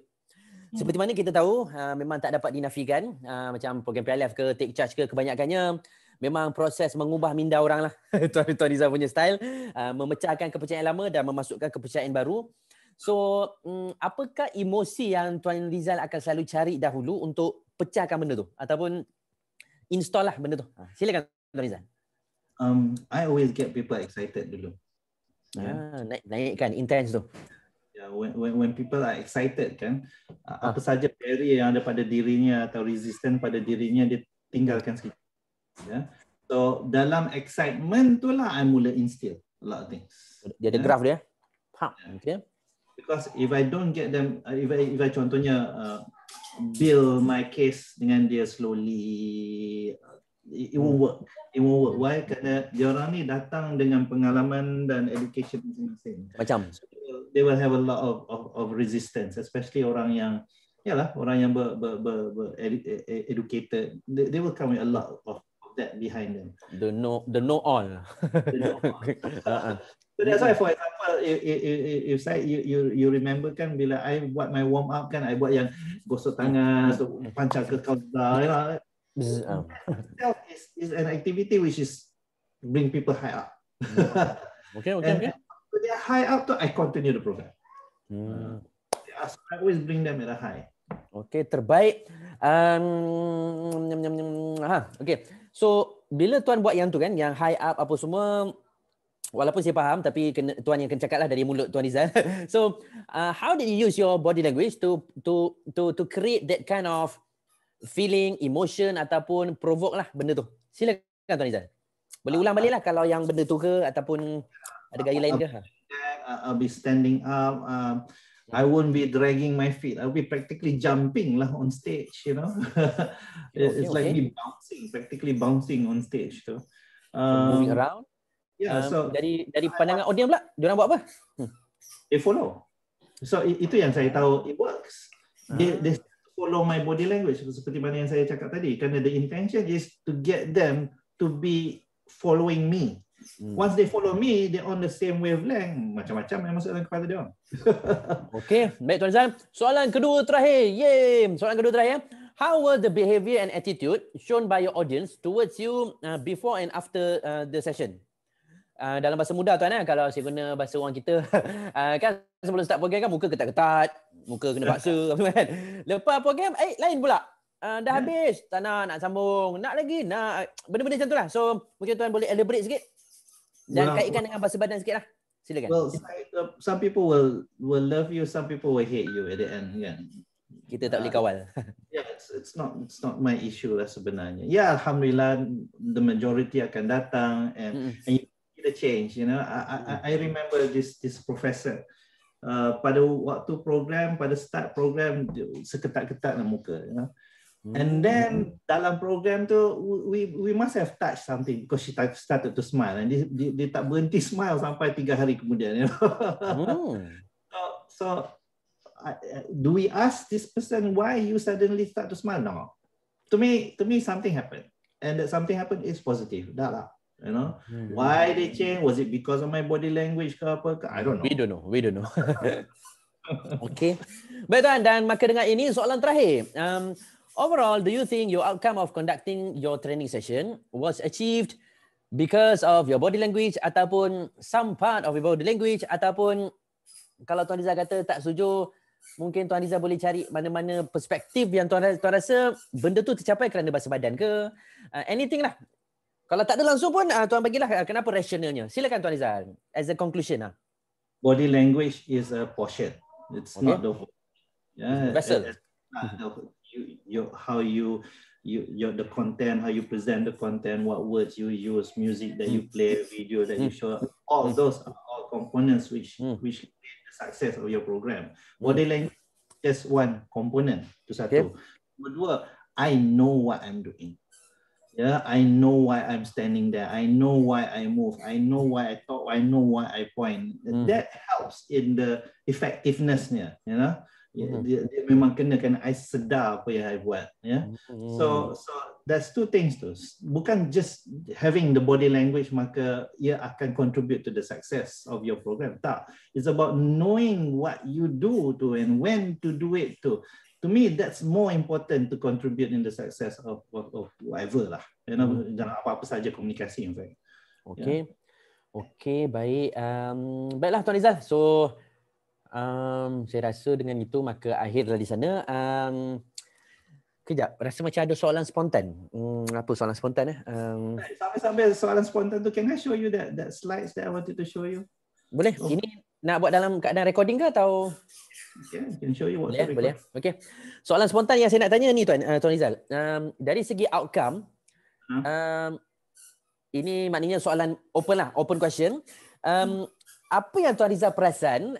Seperti mana kita tahu, memang tak dapat dinafikan, macam program PLF ke, Take Charge ke, kebanyakannya memang proses mengubah minda orang lah. Tuan Rizal punya style, memecahkan kepercayaan lama dan memasukkan kepercayaan baru. So, apakah emosi yang Tuan Rizal akan selalu cari dahulu untuk pecahkan benda tu? Ataupun install lah benda tu? Silakan Tuan Rizal. I always get people excited dulu. Naikkan, intense tu. Yeah, when people are excited kan, apa saja barrier yang ada pada dirinya atau resistance pada dirinya, dia tinggalkan sikit. Yeah. So dalam excitement tu lah I mula instill a lot of things. Dia ada graph dia. Okay. Because if I don't get them, if I contohnya build my case dengan dia slowly, it won't work. It won't work. Why? Kerana diorang ni datang dengan pengalaman dan education masing-masing. Macam? So, they will have a lot of resistance, especially orang yang, orang yang educated. They will come with a lot of that behind them. The know all. The know all. So that's why, for example, if say you remember kan bila I buat my warm up kan, I buat yang gosok tangan, so pancar ke kauda, you know. Itself is an activity which is bring people high up. Okay. When they are high up, I continue the program. I always bring them at a high. Okay, terbaik. Okay. So bila tuan buat yang tu kan, yang high up apa semua, walaupun saya faham, tapi tuan yang akan cakap lah dari mulut Tuan Rizal. So how did you use your body language to create that kind of feeling, emotion ataupun provoke lah benda tu? Silakan Tuan Rizal. Boleh ulang balik lah kalau yang benda tu ke ataupun ada gaya lain ke? I'll be standing up. I won't be dragging my feet. I'll be practically jumping lah on stage, you know. It's like me practically bouncing on stage tu. Moving around. Yeah, so dari pandangan audience pula, diorang buat apa? They follow. So itu yang saya tahu it works. They follow my body language seperti mana yang saya cakap tadi. Kerana the intention is to get them to be following me. Once they follow me, they're on the same wavelength. Macam-macam yang masuk dalam kepala dia. Okay, baik Tuan Rizal. Soalan kedua terakhir. Soalan kedua terakhir. How was the behavior and attitude shown by your audience towards you before and after the session? Dalam bahasa muda tuan, kalau saya guna bahasa orang kita, kan sebelum start program kan muka ketat-ketat, muka kena paksa kan. Lepas program, lain pula. Dah habis, tak nak sambung, nak lagi, nak benda-benda macam tu lah. So mungkin tuan boleh elaborate sikit dan kaitkan dengan bahasa badan sikit lah. Silakan. Well, some people will love you, some people will hate you at the end kan. Kita tak boleh kawal. Yeah, it's not my issue lah sebenarnya. Yeah, alhamdulillah the majority akan datang and you see the change, you know. I remember this professor pada waktu program, pada start program seketat-ketat lah muka, you know. And then dalam program tu we must have touched something because she started to smile and dia tak berhenti smile sampai 3 hari kemudian, you know. So do we ask this person why you suddenly start to smile? No. To me something happened, and that something happened is positive. Dah lah, you know. Why they change? Was it because of my body language ke apa ke? I don't know. We don't know. Okay. Baik tuan, dan maka dengan ini soalan terakhir. Overall, do you think your outcome of conducting your training session was achieved because of your body language ataupun some part of your body language, ataupun kalau Tuan Rizal kata tak setuju, mungkin Tuan Rizal boleh cari mana-mana perspektif yang Tuan rasa benda tu tercapai kerana bahasa badan ke, anything lah. Kalau tak ada langsung pun Tuan bagilah kenapa rationalnya. Silakan Tuan Rizal as a conclusion lah. Body language is a portion. It's not the whole. Yeah, vessel. The content, how you present the content, what words you use, music that you play, video that you show, all those are all components which create the success of your program. Body language is one component to satu. Kedua, I know what I'm doing. Yeah, I know why I'm standing there. I know why I move. I know why I talk. I know why I point. That helps in the effectiveness-nya, you know. Dia memang kena I sedar apa yang I buat, ya. So that's two things tu. Bukan just having the body language maka ia akan contribute to the success of your program. Tak. It's about knowing what you do tu and when to do it tu. To me that's more important to contribute in the success of whatever lah. You know, dalam apa-apa saja komunikasi in fact. Okay. Yeah. Okay, baik. Baiklah Tuan Rizal. So saya rasa dengan itu maka akhirlah di sana. Kejap, rasa macam ada soalan spontan. Apa soalan spontan? Sambil soalan spontan tu, can I show you that slides that I wanted to show you? Boleh. Ini nak buat dalam keadaan recording ke atau? Okay, I can show you what boleh. Okay. Soalan spontan yang saya nak tanya ni Tuan Rizal. Dari segi outcome, ini maknanya soalan open lah, open question. Apa yang Tuan Rizal perasan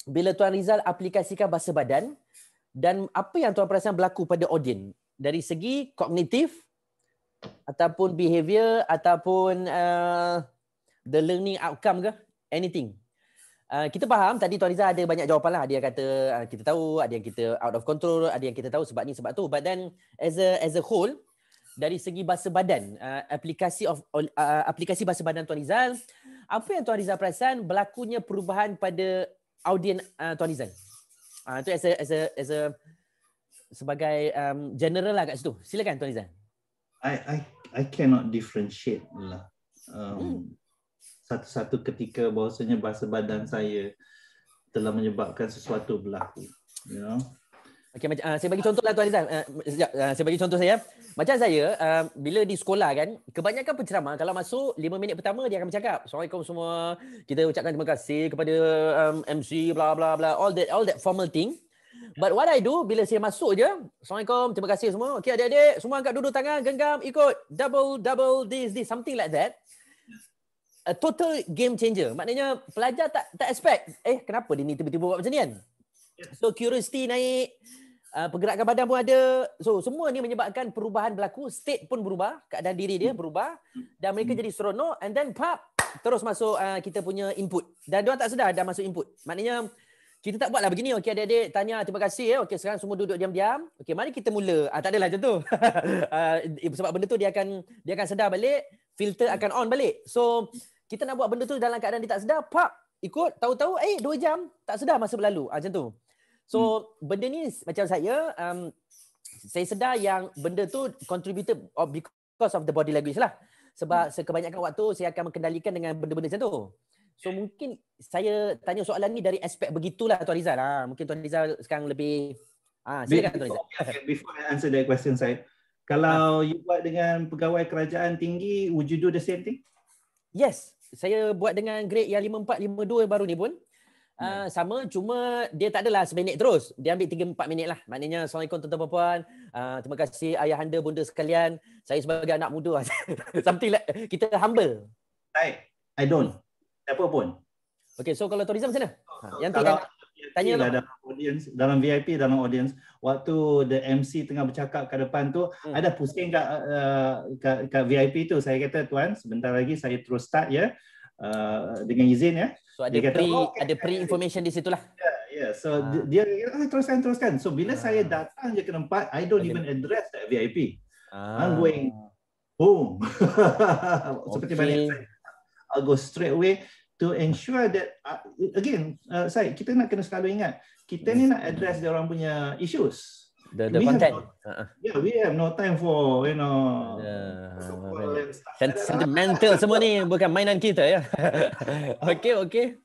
bila Tuan Rizal aplikasikan bahasa badan, dan apa yang Tuan perasan berlaku pada audien dari segi kognitif ataupun behavior ataupun the learning outcome ke, anything. Kita faham tadi Tuan Rizal ada banyak jawapan lah. Ada yang kata kita tahu, ada yang kita out of control, ada yang kita tahu sebab ni sebab tu. But then as a whole, dari segi bahasa badan, aplikasi bahasa badan Tuan Rizal, apa yang Tuan Rizal perasan berlakunya perubahan pada audien Tuan Rizal? Itu sebagai general lah kat situ. Silakan Tuan Rizal. I cannot differentiate lah. Satu-satu ketika bahawasanya bahasa badan saya telah menyebabkan sesuatu berlaku. You know? Okay, saya bagi contoh lah Tuan Rizal. Saya bagi contoh saya. Macam saya, bila di sekolah kan, kebanyakan penceramah kalau masuk 5 minit pertama dia akan bercakap. Assalamualaikum semua. Kita ucapkan terima kasih kepada MC bla bla bla, all that formal thing. But what I do bila saya masuk je, Assalamualaikum, terima kasih semua. Okey adik-adik, semua angkat duduk tangan, genggam, ikut. Double this something like that. A total game changer. Maknanya pelajar tak expect, kenapa dia ni tiba-tiba buat macam ni kan? So curiosity naik, pergerakan badan pun ada. So semua ni menyebabkan perubahan berlaku, state pun berubah, keadaan diri dia berubah dan mereka jadi seronok, and then terus masuk kita punya input. Dan diorang tak sedar dah masuk input. Maknanya kita tak buatlah begini. Okey adik-adik, tanya terima kasih. Okey sekarang semua duduk diam-diam. Okey mari kita mula. Tak adalah macam tu. Sebab benda tu dia akan sedar balik, filter akan on balik. So kita nak buat benda tu dalam keadaan dia tak sedar, ikut, tahu-tahu 2 jam tak sedar masa berlalu. Macam tu. So benda ni macam saya sedar yang benda tu contributed because of the body language lah. Sebab kebanyakan waktu saya akan mengendalikan dengan benda-benda macam tu. So mungkin saya tanya soalan ni dari aspek begitulah Tuan Rizal. Mungkin Tuan Rizal sekarang lebih silakan Tuan Rizal. Before I answer that question, Syed, kalau you buat dengan pegawai kerajaan tinggi, would you do the same thing? Yes, saya buat dengan grade yang 54, 52 baru ni pun. Sama, cuma dia tak adalah seminit terus. Dia ambil 3-4 minit lah. Maknanya, Assalamualaikum tuan-tuan puan-puan. Terima kasih ayahanda, bunda sekalian. Saya sebagai anak muda. Something like, kita humble. I don't. Siapa pun. Okay, so kalau Tuan Rizal macam mana? Yang tu kalau tanya dalam VIP, dalam audience, waktu the MC tengah bercakap kat depan tu, ada pusing kat VIP tu. Saya kata, tuan, sebentar lagi saya terus start ya. Dengan izin ya. So ada pre-information di situlah. Yeah. So dia teruskan. So bila saya datang je ke tempat, I don't even address that VIP. I'm going boom. Seperti mana saya, I'll go straight away to ensure that again, kita nak kena selalu ingat, kita ni nak address dia orang punya issues. The content. We have no time for sentimental semua ni bukan mainan kita ya. Okay.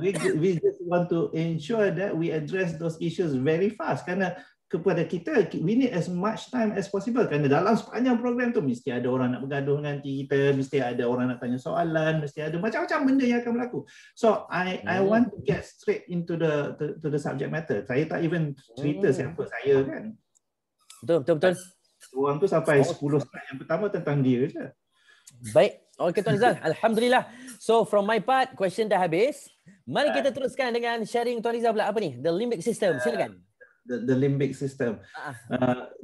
We just want to ensure that we address those issues very fast, kerana kepada kita, we need as much time as possible, kerana dalam sepanjang program tu mesti ada orang nak bergaduh dengan kita, mesti ada orang nak tanya soalan, mesti ada macam-macam benda yang akan berlaku. So I want to get straight into the subject matter. Saya tak even cerita siapa saya kan. Betul. Orang tu sampai 10 slide yang pertama tentang dia je. Baik. Okay Tuan Rizal, alhamdulillah. So from my part, question dah habis. Mari kita teruskan dengan sharing Tuan Rizal pula apa ni? The limbic system. Silakan. The limbic system.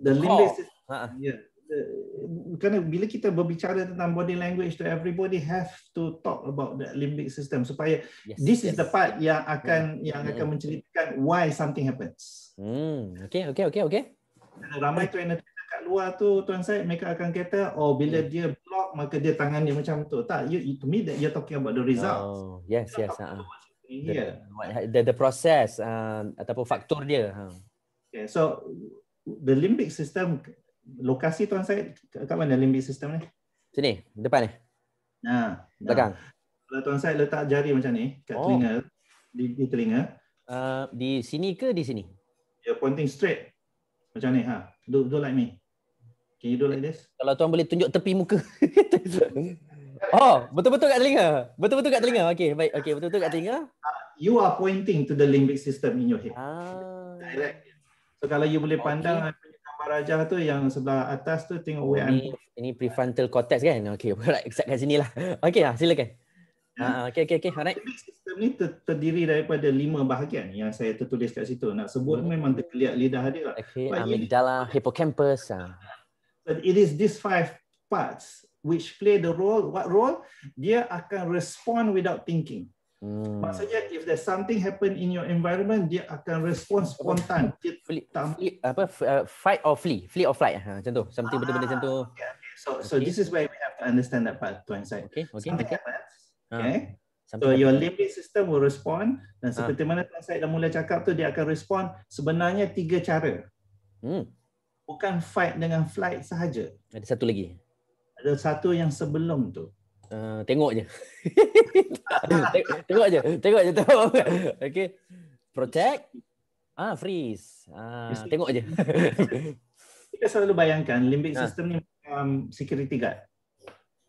The limbic system. Kerana bila kita berbicara tentang body language, everybody have to talk about the limbic system supaya this is the part yang akan menceritakan why something happens. Okay. Ramai trainer kat luar tu, Tuan Syed, mereka akan kata, bila dia block maka dia tangan dia macam tu. Tak, to me that you're talking about the result. Yes. The process ataupun faktor dia. Okay, so the limbic system, lokasi Tuan Syed kat mana limbic system ni? Sini, depan ni. Belakang. Kalau Tuan Syed letak jari macam ni kat telinga, di telinga. Di sini ke di sini? You're pointing straight. Macam ni, do like me. Can you do like this? Kalau tuan boleh tunjuk tepi muka. Betul-betul kat telinga. Betul-betul kat telinga. Okey, baik. Okey, betul-betul kat telinga. You are pointing to the limbic system in your head. Direct. So kalau you boleh pandang gambar rajah tu yang sebelah atas tu, tengok where ini prefrontal cortex kan? Okey, exact kat sinilah. Okey, silakan. Okey. Alright. Limbic system ni terdiri daripada 5 bahagian yang saya tertulis kat situ. Nak sebut memang terkeliat lidah dia lah. Okay, amygdala, hippocampus. But it is these 5 parts which play the role. What role? Dia akan respond without thinking. Maksudnya if there's something happen in your environment, dia akan respon spontan. Dia fight or flee or flight. Macam tu. Something benda-benda macam tu. So this is where we have to understand that part, Tuan Syed. Something happens. Okay. So your limbic system will respond, dan seperti mana Tuan Syed dah mula cakap tu, dia akan respon sebenarnya 3 cara. Bukan fight dengan flight sahaja. Ada satu lagi. Ada satu yang sebelum tu. Tengok je. Tengok je tu. Okay. Protect. Freeze. Tengok je. Kita selalu bayangkan limbic system ni security guard.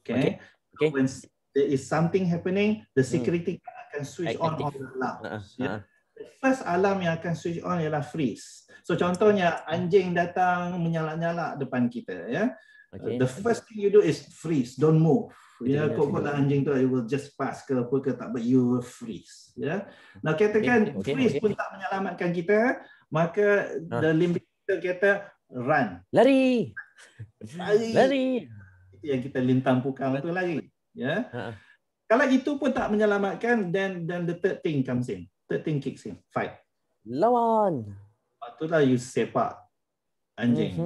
Okay. When there is something happening, the security guard akan switch on all the alarms. The first alarm yang akan switch on ialah freeze. So contohnya anjing datang menyalak-nyalak depan kita, ya. The first thing you do is freeze, don't move. Ya, kok anjing tu you will just pass ke apa ke tak, but you will freeze, ya. Nah, katakan freeze pun tak menyelamatkan kita, maka the limbic system kita run. Lari. Itu yang kita lintang pukang tu lari, ya. Kalau itu pun tak menyelamatkan, then the third thing comes in. Third thing kicks in. Fight. Lawan. Itulah you sepak anjing.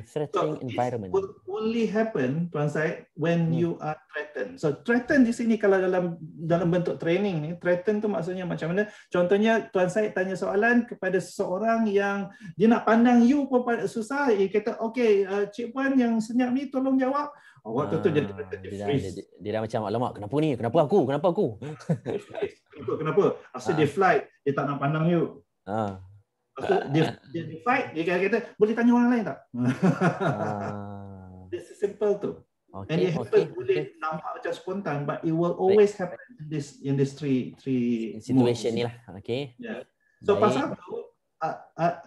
Threatening environment. It will only happen, Tuan Syed, when you are threatened. So threaten di sini kalau dalam bentuk training ni, threaten tu maksudnya macam mana? Contohnya Tuan Syed tanya soalan kepada seseorang yang dia nak pandang you pun susah, dia kata, okay, Cik Puan yang senyap ni tolong jawab. Waktu tu dia dah macam, alamak, kenapa ni? Kenapa aku? Kenapa? Asal dia flight, dia tak nak pandang you. Dia fight, dia kata, boleh tanya orang lain tak? It's simple tu. And it happens, boleh nampak macam spontan, but it will always happen in this three situation ni lah. Okay. So pasal tu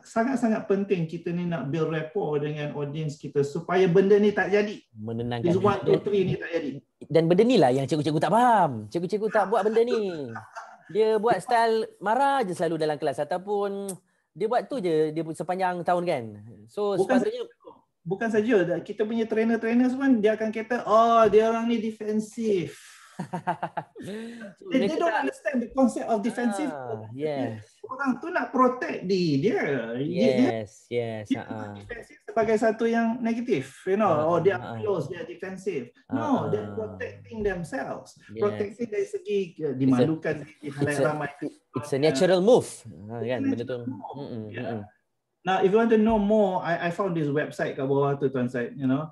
sangat-sangat penting kita ni nak build rapport dengan audience kita supaya benda ni tak jadi. Menenangkan. This 1, 2, 3 ni tak jadi. Dan benda ni lah yang cikgu-cikgu tak faham. Cikgu-cikgu tak buat benda ni. Dia buat style marah je selalu dalam kelas, ataupun dia buat tu je dia sepanjang tahun kan. So sepatutnya bukan saja kita punya trainer semua dia akan kata, dia orang ni defensif. They don't understand the concept of defensive. Yes. Orang tu nak protect dia. Yes. Defensif sebagai satu yang negatif, you know. Dia close, dia defensif. No, they're protecting themselves. Protecting dari segi dimalukan di halayak ramai. It's a natural move. Kan benda tu. Now, if you want to know more, I found this website kat bawah tu, Tuan Syed, you know.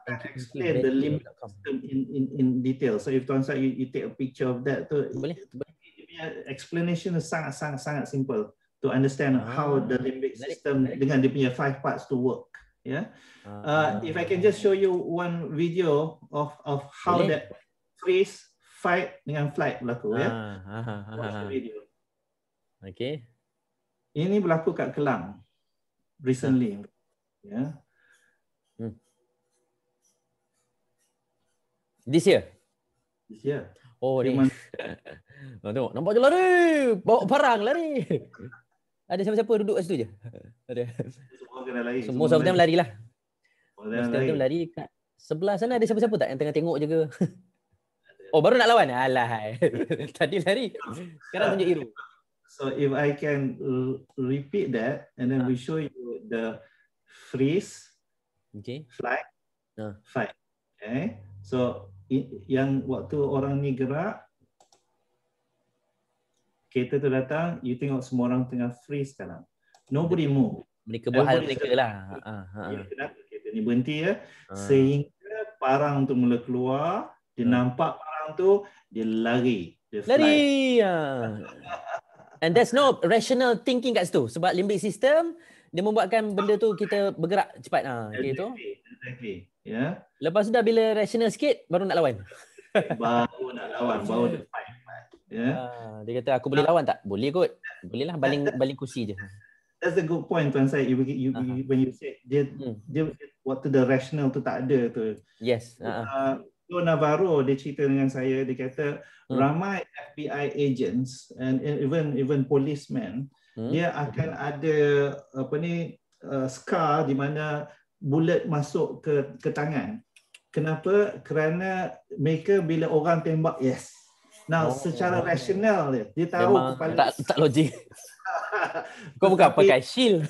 Explain the limbic system in detail. So if Tuan Syed you take a picture of that, boleh. Explanation is sangat simple to understand how the limbic system dengan dia punya 5 parts to work. Yeah. If I can just show you one video of how that freeze, fight dengan flight berlaku, ya. Watch the video. Okay. Ini berlaku kat Kelang recently. Ya. This year? This year. Oh, ni. Tengok, nampak je lari. Bawa barang lari. Ada siapa-siapa duduk kat situ je? Ada. Semua kena lari. Semua of them lari lah. Most of them lari. Kat sebelah sana ada siapa-siapa tak yang tengah tengok je ke? Oh, baru nak lawan? Alah. Tadi lari. Sekarang tunjuk hero. So if I can repeat that and then we show you the freeze, flight, fight. Okay. So yang waktu orang ni gerak, kereta tu datang, you tengok semua orang tengah freeze sekarang. Nobody move. Mereka buat hal mereka lah. Kenapa kereta ni berhenti, ya? Sehingga parang tu mula keluar, dia nampak parang tu, dia lari. Dia lari. And there's no rational thinking kat situ. Sebab limbic system, dia membuatkan benda tu kita bergerak cepat. Exactly. Yeah. Lepas tu dah bila rational sikit, baru nak lawan. Baru the fight. Yeah. Dia kata, aku boleh lawan tak? Boleh kot. Boleh lah, baling kursi je. That's a good point, Tuan Syed. When you say dia waktu the rational tu tak ada tu. Yes. Joe Navarro dia cerita dengan saya, dia kata ramai FBI agents and even policemen, dia akan ada scar di mana bullet masuk ke tangan. Kenapa? Kerana mereka bila orang tembak, yes. Now, secara rasional dia tahu memang kepala tak logik. Kau bukan pakai shield.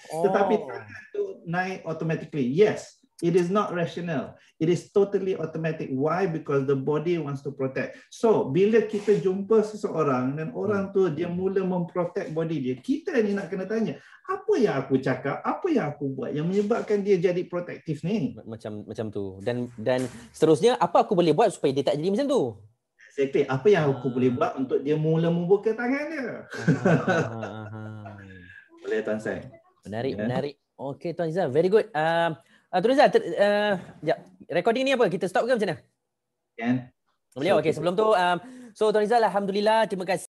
Tetapi tangan tu naik automatically. Yes, it is not rational. It is totally automatic. Why? Because the body wants to protect. So, bila kita jumpa seseorang dan orang tu dia mula memprotect body dia, kita ni nak kena tanya, apa yang aku cakap, apa yang aku buat yang menyebabkan dia jadi protektif ni? Macam tu. Dan seterusnya, apa aku boleh buat supaya dia tak jadi macam tu? Exactly. Apa yang aku boleh buat untuk dia mula membuka tangan dia? Boleh Tuan Sai. Menarik. Okay Tuan Rizal, very good. Tuan Rizal, recording ni apa? Kita stop ke macam mana? Kan? Boleh. Okay, sebelum tu, so Tuan Rizal, alhamdulillah, terima kasih.